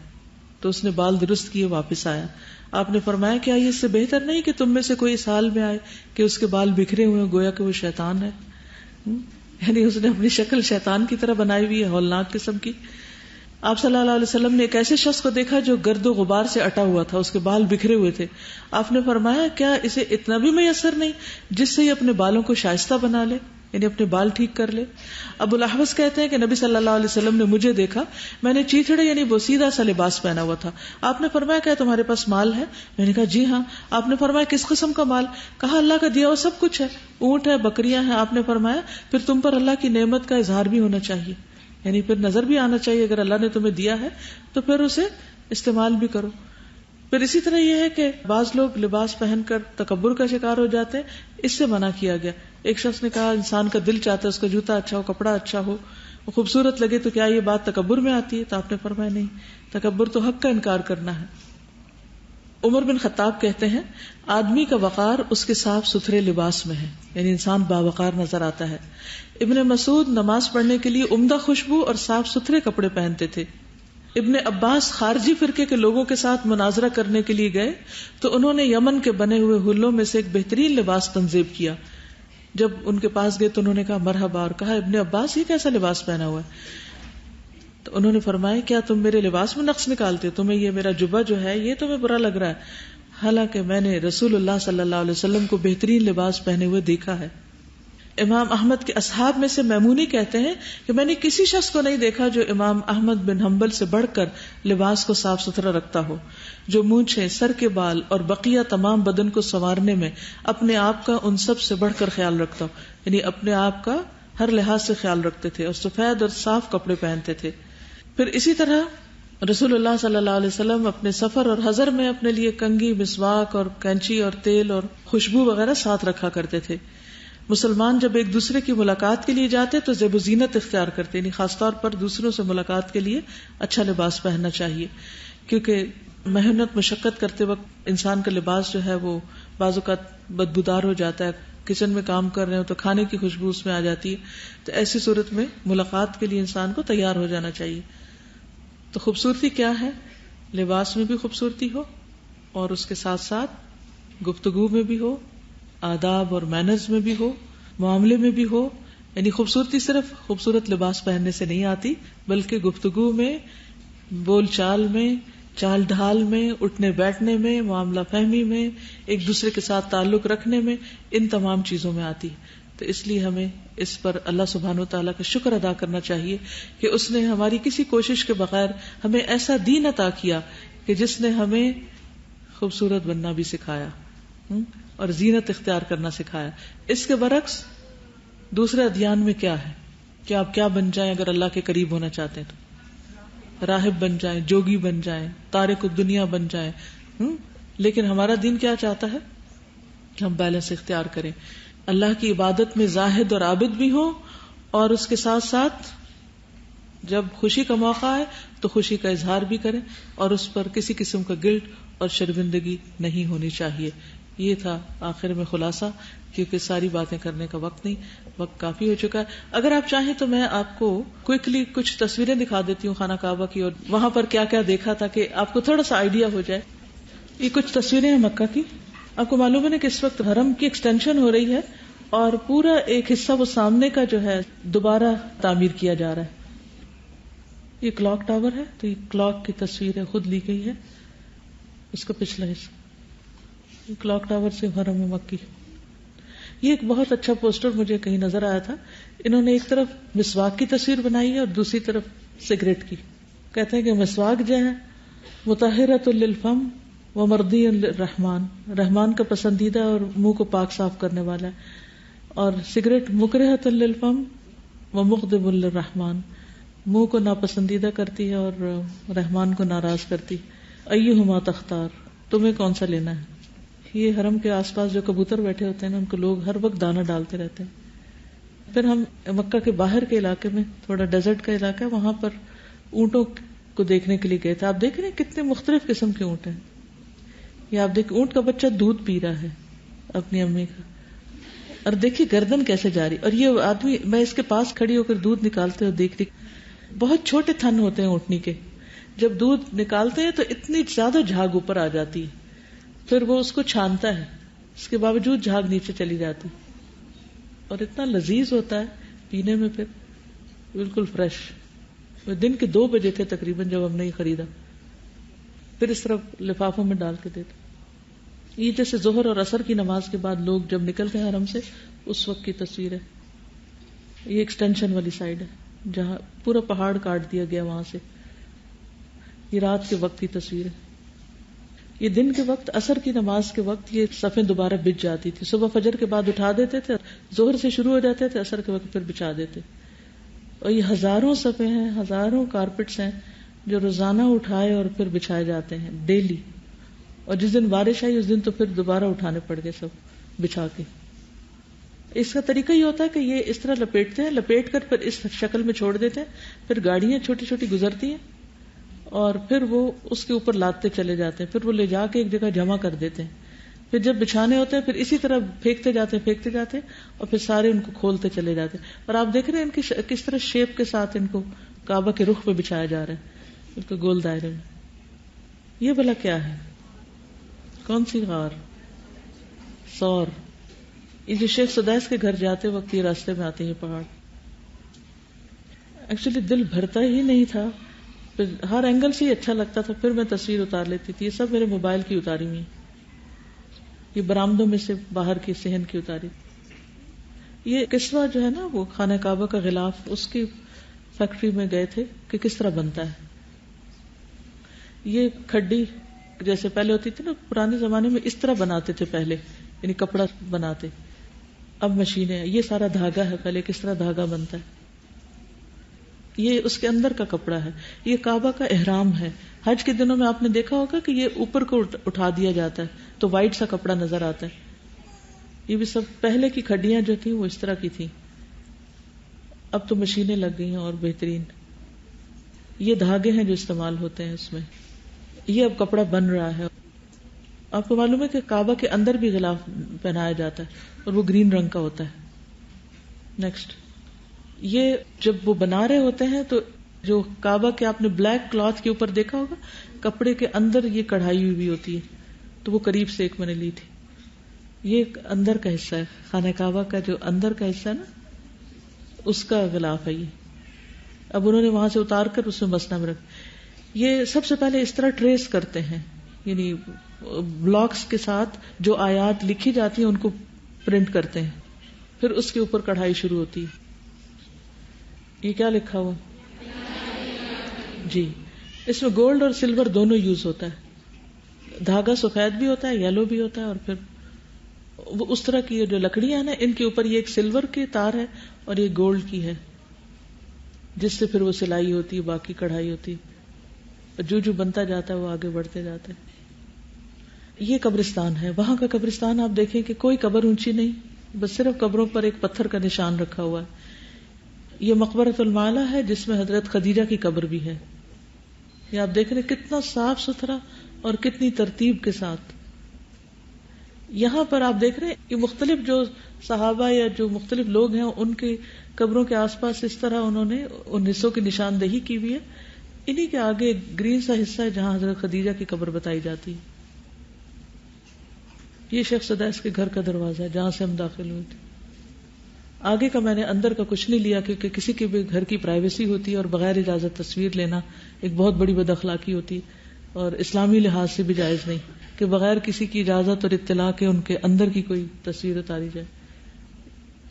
تو اس نے بال درست کیے واپس آیا. آپ نے فرمایا کیا یہ اس سے بہتر نہیں کہ تم میں سے کوئی اس حال میں آئے کہ اس کے بال بکھرے ہوئے گویا کہ وہ شیطان ہے. یعنی اس نے اپنی شکل شیطان کی طرح بنائی ہوئی ہے، ہولناک قسم کی. آپ صلی اللہ علیہ وسلم نے ایک ایسے شخص کو دیکھا جو گرد و غبار سے اٹا ہوا تھا، اس کے بال بکھرے ہوئے تھے. آپ نے فرمایا کیا اسے اتنا بھی میسر نہیں جس سے یہ اپنے بالوں کو شائستہ بنا لے، یعنی اپنے بال ٹھیک کر لے. ابو الاحوص کہتے ہیں کہ نبی صلی اللہ علیہ وسلم نے مجھے دیکھا، میں نے چیتھڑے یعنی بوسیدہ سا لباس پہنا ہوا تھا. آپ نے فرمایا کیا تمہارے پاس مال ہے؟ میں نے کہا جی ہاں. آپ نے فرمایا کس قسم کا مال؟ کہا اللہ کا دیا ہوا سب کچھ ہے، اونٹ ہے، بکریاں ہیں. آپ نے فرمایا پھر تم پر اللہ کی نعمت کا اظہار بھی ہونا چاہیے، یعنی پھر نظر بھی آنا چاہیے، اگر اللہ نے تمہیں دیا ہے تو پھر اسے استعمال بھی کرو. پھر اسی طرح یہ ہے کہ بعض لوگ لباس پہن کر تکبر کا شکار ہو جاتے ہیں، اس سے منع کیا گیا. ایک شخص نے کہا انسان کا دل چاہتا ہے اس کا جوتا اچھا ہو، کپڑا اچھا ہو، وہ خوبصورت لگے، تو کیا یہ بات تکبر میں آتی ہے؟ تو آپ نے فرمایا نہیں، تکبر تو حق کا انکار کرنا ہے. عمر بن خطاب کہتے ہیں آدمی کا وقار اس کے صاف ستھرے لباس میں ہے، یعنی انسان باوقار نظر آتا ہے. ابن مسعود نماز پڑھنے کے لیے عمدہ خوشبو اور صاف ستھرے کپڑے پہنتے تھے. ابن عباس خارجی فرقے کے لوگوں کے ساتھ مناظرہ کرنے کے لیے گئے تو انہوں نے یمن کے بنے ہوئے ہلوں میں سے ایک بہترین لباس تنصیب کیا. جب ان کے پاس گئے تو انہوں نے کہا مرحبا، اور کہا ابن عباس یہ کیسا لباس پہنا ہوا ہے؟ تو انہوں نے فرمایا کیا تم میرے لباس میں نقص نکالتے؟ تمہیں یہ میرا جبہ جو ہے یہ تمہیں برا لگ رہا ہے، حالانکہ میں نے رسول اللہ صلی اللہ علیہ وسلم کو بہترین لباس پہنے ہوئے دیکھا ہے. امام احمد کے اصحاب میں سے میمونی کہتے ہیں کہ میں نے کسی شخص کو نہیں دیکھا جو امام احمد بن حنبل سے بڑھ کر لباس کو صاف ستھرا رکھتا ہو، جو مونچھیں، سر کے بال اور بقیہ تمام بدن کو سنوارنے میں اپنے آپ کا ان سب سے بڑھ کر خیال رکھتا ہو، یعنی اپنے آپ کا ہر لحاظ سے خیال رکھتے تھے اور سفید اور صاف کپڑے پہنتے تھے. پھر اسی طرح رسول اللہ صلی اللہ علیہ وسلم اپنے سفر اور حضر میں اپنے لیے کنگھی، مسواک اور کینچی اور تیل اور خوشبو وغیرہ ساتھ رکھا کرتے تھے. مسلمان جب ایک دوسرے کی ملاقات کے لیے جاتے تو زیب و زینت اختیار کرتے، یعنی خاص طور پر دوسروں سے ملاقات کے لیے اچھا لباس پہننا چاہیے، کیونکہ محنت مشقت کرتے وقت انسان کا لباس جو ہے وہ بعض اوقات بدبودار ہو جاتا ہے. کچن میں کام کر رہے ہو تو کھانے کی خوشبو اس میں آ جاتی ہے، تو ایسی صورت میں ملاقات کے لیے انسان کو تیار ہو جانا چاہیے. تو خوبصورتی کیا ہے؟ لباس میں بھی خوبصورتی ہو اور اس کے ساتھ ساتھ گفتگو میں بھی ہو، آداب اور مینرز میں بھی ہو، معاملے میں بھی ہو. یعنی خوبصورتی صرف خوبصورت لباس پہننے سے نہیں آتی، بلکہ گفتگو میں، بول چال میں، چال ڈھال میں، اٹھنے بیٹھنے میں، معاملہ فہمی میں، ایک دوسرے کے ساتھ تعلق رکھنے میں، ان تمام چیزوں میں آتی. تو اس لیے ہمیں اس پر اللہ سبحانہ وتعالیٰ کا شکر ادا کرنا چاہیے کہ اس نے ہماری کسی کوشش کے بغیر ہمیں ایسا دین عطا کیا کہ جس نے ہمیں خوبصورت بننا بھی سکھایا اور زینت اختیار کرنا سکھایا. اس کے برعکس دوسرے ادیان میں کیا ہے کہ آپ کیا بن جائیں اگر اللہ کے قریب ہونا چاہتے ہیں تو راہب بن جائیں, جوگی بن جائیں, تارک الدنیا بن جائیں. لیکن ہمارا دین کیا چاہتا ہے کہ ہم بیلنس اختیار کریں, اللہ کی عبادت میں زاہد اور عابد بھی ہوں, اور اس کے ساتھ ساتھ جب خوشی کا موقع آئے تو خوشی کا اظہار بھی کریں, اور اس پر کسی قسم کا گلٹ اور شرمندگی نہیں ہونی چاہیے. یہ تھا آخر میں خلاصہ, کیونکہ ساری باتیں کرنے کا وقت نہیں, وقت کافی ہو چکا ہے. اگر آپ چاہیں تو میں آپ کو کوئکلی کچھ تصویریں دکھا دیتی ہوں خانہ کعبہ کی, اور وہاں پر کیا کیا دیکھا تھا کہ آپ کو تھوڑا سا آئیڈیا ہو جائے. یہ کچھ تصویریں ہیں مکہ کی. آپ کو معلوم ہے کہ اس وقت حرم کی ایکسٹینشن ہو رہی ہے, اور پورا ایک حصہ وہ سامنے کا جو ہے دوبارہ تعمیر کیا جا رہا ہے. یہ کلاک ٹاور ہے, تو یہ کلاک کی تصویر ہے, خود لی گئی ہے. اس کا پچھلا حصہ کلاک ٹاور سے حرم مکی. یہ ایک بہت اچھا پوسٹر مجھے کہیں نظر آیا تھا. انہوں نے ایک طرف مسواک کی تصویر بنائی ہے اور دوسری طرف سگریٹ کی. کہتے ہیں کہ مسواک جو ہے مطہرۃ للفم ومرضی للرحمن, رحمان کا پسندیدہ اور منہ کو پاک صاف کرنے والا ہے, اور سگریٹ مکرہۃ للفم ومغضب للرحمن, منہ کو ناپسندیدہ کرتی ہے اور رحمان کو ناراض کرتی. ایہما تختار, تمہیں کون سا لینا ہے. یہ حرم کے آس پاس جو کبوتر بیٹھے ہوتے ہیں نا, ان کو لوگ ہر وقت دانہ ڈالتے رہتے ہیں. پھر ہم مکہ کے باہر کے علاقے میں, تھوڑا ڈیزرٹ کا علاقہ ہے, وہاں پر اونٹوں کو دیکھنے کے لیے گئے تھے. آپ دیکھ رہے ہیں کتنے مختلف قسم کے اونٹ ہیں. یہ آپ دیکھ, اونٹ کا بچہ دودھ پی رہا ہے اپنی امی کا, اور دیکھیے گردن کیسے جا رہی. اور یہ آدمی, میں اس کے پاس کھڑی ہو کر دودھ نکالتے ہوئے دیکھ رہی. بہت چھوٹے تھن ہوتے ہیں اونٹنی کے, جب دودھ نکالتے ہیں تو اتنی زیادہ جھاگ اوپر آ جاتی ہے, پھر وہ اس کو چھانتا ہے, اس کے باوجود جھاگ نیچے چلی جاتی, اور اتنا لذیذ ہوتا ہے پینے میں, پھر بالکل فریش. دن کے 2 بجے تھے تقریباً جب ہم نے یہ خریدا. پھر اس طرح لفافوں میں ڈال کے دیتے. یہ جیسے ظہر اور عصر کی نماز کے بعد لوگ جب نکلتے ہیں حرم سے, اس وقت کی تصویر ہے. یہ ایکسٹینشن والی سائڈ ہے جہاں پورا پہاڑ کاٹ دیا گیا وہاں سے. یہ رات کے وقت کی تصویر ہے. یہ دن کے وقت عصر کی نماز کے وقت یہ صفیں دوبارہ بچ جاتی تھی. صبح فجر کے بعد اٹھا دیتے تھے, ظہر سے شروع ہو جاتے تھے, عصر کے وقت پھر بچھا دیتے. اور یہ ہزاروں صفیں ہیں, ہزاروں کارپٹس ہیں جو روزانہ اٹھائے اور پھر بچھائے جاتے ہیں ڈیلی. اور جس دن بارش آئی اس دن تو پھر دوبارہ اٹھانے پڑ گئے سب بچھا کے. اس کا طریقہ یہ ہوتا ہے کہ یہ اس طرح لپیٹتے ہیں, لپیٹ کر پھر اس شکل میں چھوڑ دیتے ہیں. پھر گاڑیاں چھوٹی چھوٹی گزرتی ہیں اور پھر وہ اس کے اوپر لادتے چلے جاتے ہیں. پھر وہ لے جا کے ایک جگہ جمع کر دیتے ہیں. پھر جب بچھانے ہوتے ہیں پھر اسی طرح پھینکتے جاتے اور پھر سارے ان کو کھولتے چلے جاتے. اور آپ دیکھ رہے ہیں ان کی کس طرح شیپ کے ساتھ ان کو کعبہ کے رخ پہ بچھایا جا رہا ہے, بالکل گول دائرے میں. یہ بھلا کیا ہے, کون سی غار؟ سور. یہ جو شیخ سدیس کے گھر جاتے وقت یہ راستے میں آتے ہیں پہاڑ. ایکچولی دل بھرتا ہی نہیں تھا, ہر اینگل سے ہی اچھا لگتا تھا. پھر میں تصویر اتار لیتی تھی. یہ سب میرے موبائل کی اتاری ہوئی, یہ برآمدوں میں سے باہر کی صحن کی اتاری. یہ قصہ جو ہے نا وہ خانہ کعبہ کا غلاف, اس کی فیکٹری میں گئے تھے کہ کس طرح بنتا ہے. یہ کھڈی جیسے پہلے ہوتی تھی نا پرانے زمانے میں, اس طرح بناتے تھے پہلے, یعنی کپڑا بناتے. اب مشینیں. یہ سارا دھاگا ہے, پہلے کس طرح دھاگا بنتا ہے. یہ اس کے اندر کا کپڑا ہے. یہ کعبہ کا احرام ہے. حج کے دنوں میں آپ نے دیکھا ہوگا کہ یہ اوپر کو اٹھا دیا جاتا ہے تو وائٹ سا کپڑا نظر آتا ہے. یہ بھی سب پہلے کی کھڈیاں جو تھیں وہ اس طرح کی تھیں. اب تو مشینیں لگ گئی ہیں اور بہترین. یہ دھاگے ہیں جو استعمال ہوتے ہیں اس میں. یہ اب کپڑا بن رہا ہے. آپ کو معلوم ہے کہ کعبہ کے اندر بھی غلاف پہنایا جاتا ہے اور وہ گرین رنگ کا ہوتا ہے. نیکسٹ, یہ جب وہ بنا رہے ہوتے ہیں تو جو کعبہ کے آپ نے بلیک کلاتھ کے اوپر دیکھا ہوگا, کپڑے کے اندر یہ کڑھائی ہوئی ہوتی ہے, تو وہ قریب سے ایک میں نے لی تھی. یہ اندر کا حصہ ہے خانہ کعبہ کا, جو اندر کا حصہ ہے نا اس کا غلاف ہے یہ. اب انہوں نے وہاں سے اتار کر اس میں مسنہ میں رکھ. یہ سب سے پہلے اس طرح ٹریس کرتے ہیں, یعنی بلاکس کے ساتھ جو آیات لکھی جاتی ہیں ان کو پرنٹ کرتے ہیں. پھر اس کے اوپر کڑھائی شروع ہوتی ہے. یہ کیا لکھا ہوا؟ جی. اس میں گولڈ اور سلور دونوں یوز ہوتا ہے. دھاگا سفید بھی ہوتا ہے، یلو بھی ہوتا ہے، اور پھر وہ اس طرح کی جو لکڑیاں نا، ان کے اوپر یہ ایک سلور کی تار ہے اور یہ گولڈ کی ہے، جس سے پھر وہ سلائی ہوتی ہے، باقی کڑھائی ہوتی ہے. جو جو بنتا جاتا ہے وہ آگے بڑھتے جاتے ہیں. یہ قبرستان ہے. وہاں کا قبرستان آپ دیکھیں کہ کوئی قبر اونچی نہیں، بس صرف قبروں پر ایک پتھر کا نشان رکھا ہوا ہے. یہ مقبرۃ المعلی ہے جس میں حضرت خدیجہ کی قبر بھی ہے. یہ آپ دیکھ رہے ہیں کتنا صاف ستھرا اور کتنی ترتیب کے ساتھ. یہاں پر آپ دیکھ رہے ہیں یہ مختلف جو صحابہ یا جو مختلف لوگ ہیں ان کی قبروں کے آس پاس اس طرح انہوں نے ان حصوں کی نشاندہی کی ہوئی ہے. انہی کے آگے گرین سا حصہ ہے جہاں حضرت خدیجہ کی قبر بتائی جاتی ہے. یہ شیخ سدیس کے گھر کا دروازہ ہے جہاں سے ہم داخل ہوئے تھے. آگے کا میں نے اندر کا کچھ نہیں لیا کیونکہ کسی کے بھی گھر کی پرائیویسی ہوتی ہے اور بغیر اجازت تصویر لینا ایک بہت بڑی بد اخلاقی ہوتی اور اسلامی لحاظ سے بھی جائز نہیں کہ بغیر کسی کی اجازت اور اطلاع کے ان کے اندر کی کوئی تصویر اتاری جائے.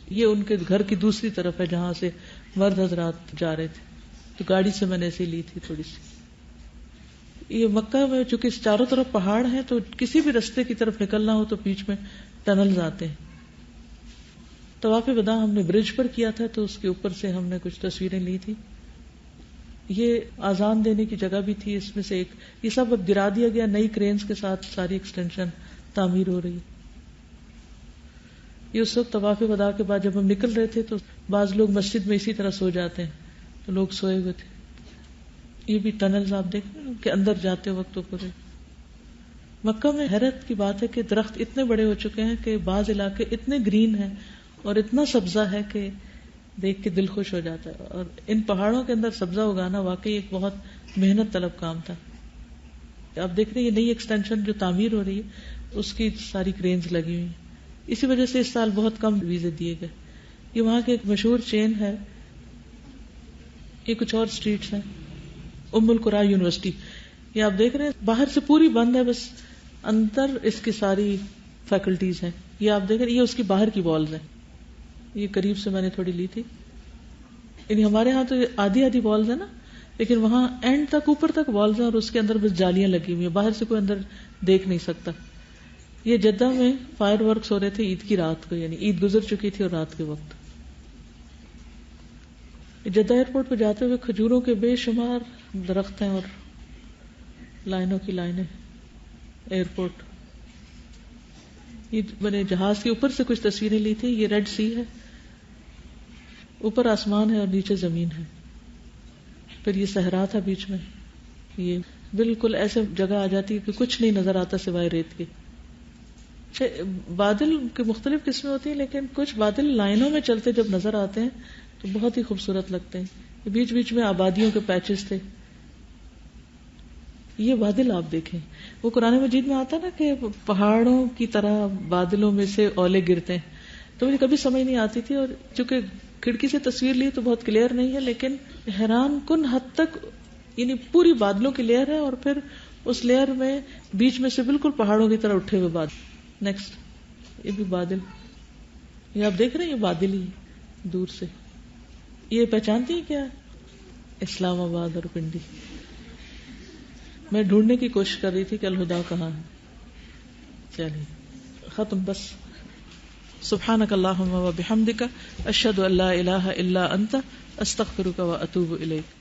یہ ان کے گھر کی دوسری طرف ہے جہاں سے مرد حضرات جا رہے تھے، تو گاڑی سے میں نے ایسے لی تھی تھوڑی سی. یہ مکہ میں چونکہ چاروں طرف پہاڑ ہیں تو کسی بھی رستے کی طرف نکلنا ہو تو بیچ میں ٹنلز آتے ہیں. طواف وداع ہم نے برج پر کیا تھا تو اس کے اوپر سے ہم نے کچھ تصویریں لی تھی. یہ آزان دینے کی جگہ بھی تھی اس میں سے ایک. یہ سب اب گرا دیا گیا، نئی کرینز کے ساتھ ساری ایکسٹینشن تعمیر ہو رہی ہے. یہ اس وقت طواف وداع کے بعد جب ہم نکل رہے تھے تو بعض لوگ مسجد میں اسی طرح سو جاتے ہیں تو لوگ سوئے ہوئے تھے. یہ بھی ٹنلز آپ دیکھ رہے ہیں کہ اندر جاتے وقت اوپر. مکہ میں حیرت کی بات ہے کہ درخت اتنے بڑے ہو چکے ہیں کہ بعض علاقے اتنے گرین ہیں اور اتنا سبزہ ہے کہ دیکھ کے دل خوش ہو جاتا ہے. اور ان پہاڑوں کے اندر سبزہ اگانا واقعی ایک بہت محنت طلب کام تھا. آپ دیکھ رہے ہیں یہ نئی ایکسٹینشن جو تعمیر ہو رہی ہے اس کی ساری کرینز لگی ہوئی ہیں. اسی وجہ سے اس سال بہت کم ویزے دیے گئے. یہ وہاں کے ایک مشہور چین ہے. یہ کچھ اور سٹریٹس ہیں. ام القرا یونیورسٹی یہ آپ دیکھ رہے ہیں باہر سے پوری بند ہے، بس اندر اس کی ساری فیکلٹیز ہیں. یہ آپ دیکھ رہے ہیں یہ اس کی باہر کی والز ہیں. یہ قریب سے میں نے تھوڑی لی تھی. یعنی ہمارے ہاں تو آدھی آدھی والز ہے نا، لیکن وہاں اینڈ تک اوپر تک والز ہیں اور اس کے اندر بس جالیاں لگی ہوئی ہیں، باہر سے کوئی اندر دیکھ نہیں سکتا. یہ جدہ میں فائر ورکس ہو رہے تھے عید کی رات کو، یعنی عید گزر چکی تھی اور رات کے وقت. جدہ ایئرپورٹ پہ جاتے ہوئے کھجوروں کے بے شمار درخت ہیں اور لائنوں کی لائنیں. ایئرپورٹ یہ میں نے جہاز کے اوپر سے کچھ تصویریں لی تھی. یہ ریڈ سی ہے، اوپر آسمان ہے اور نیچے زمین ہے. پھر یہ صحرا تھا بیچ میں. یہ بالکل ایسے جگہ آ جاتی ہے کہ کچھ نہیں نظر آتا سوائے ریت کے. بادل کے مختلف قسمیں ہوتی ہیں لیکن کچھ بادل لائنوں میں چلتے جب نظر آتے ہیں تو بہت ہی خوبصورت لگتے ہیں. بیچ بیچ میں آبادیوں کے پیچز تھے. یہ بادل آپ دیکھیں، وہ قرآن مجید میں آتا نا کہ پہاڑوں کی طرح بادلوں میں سے اولے گرتے ہیں. تو مجھے کبھی سمجھ نہیں آتی تھی، اور چونکہ کھڑکی سے تصویر لی تو بہت کلیئر نہیں ہے، لیکن حیران کن حد تک یعنی پوری بادلوں کی لیئر ہے اور پھر اس لیئر میں بیچ میں سے بالکل پہاڑوں کی طرح اٹھے ہوئے بادل. نیکسٹ یہ بھی بادل، یہ آپ دیکھ رہے ہیں یہ بادل ہی دور سے. یہ پہچانتی ہیں کیا؟ اسلام آباد اور پنڈی. میں ڈھونڈنے کی کوشش کر رہی تھی کہ الہدا کہاں ہے. چلیے ختم بس. سبحانک اللہم و بحمدک اشہد ان لا الہ الا انت استغفرک و اتوب الیک.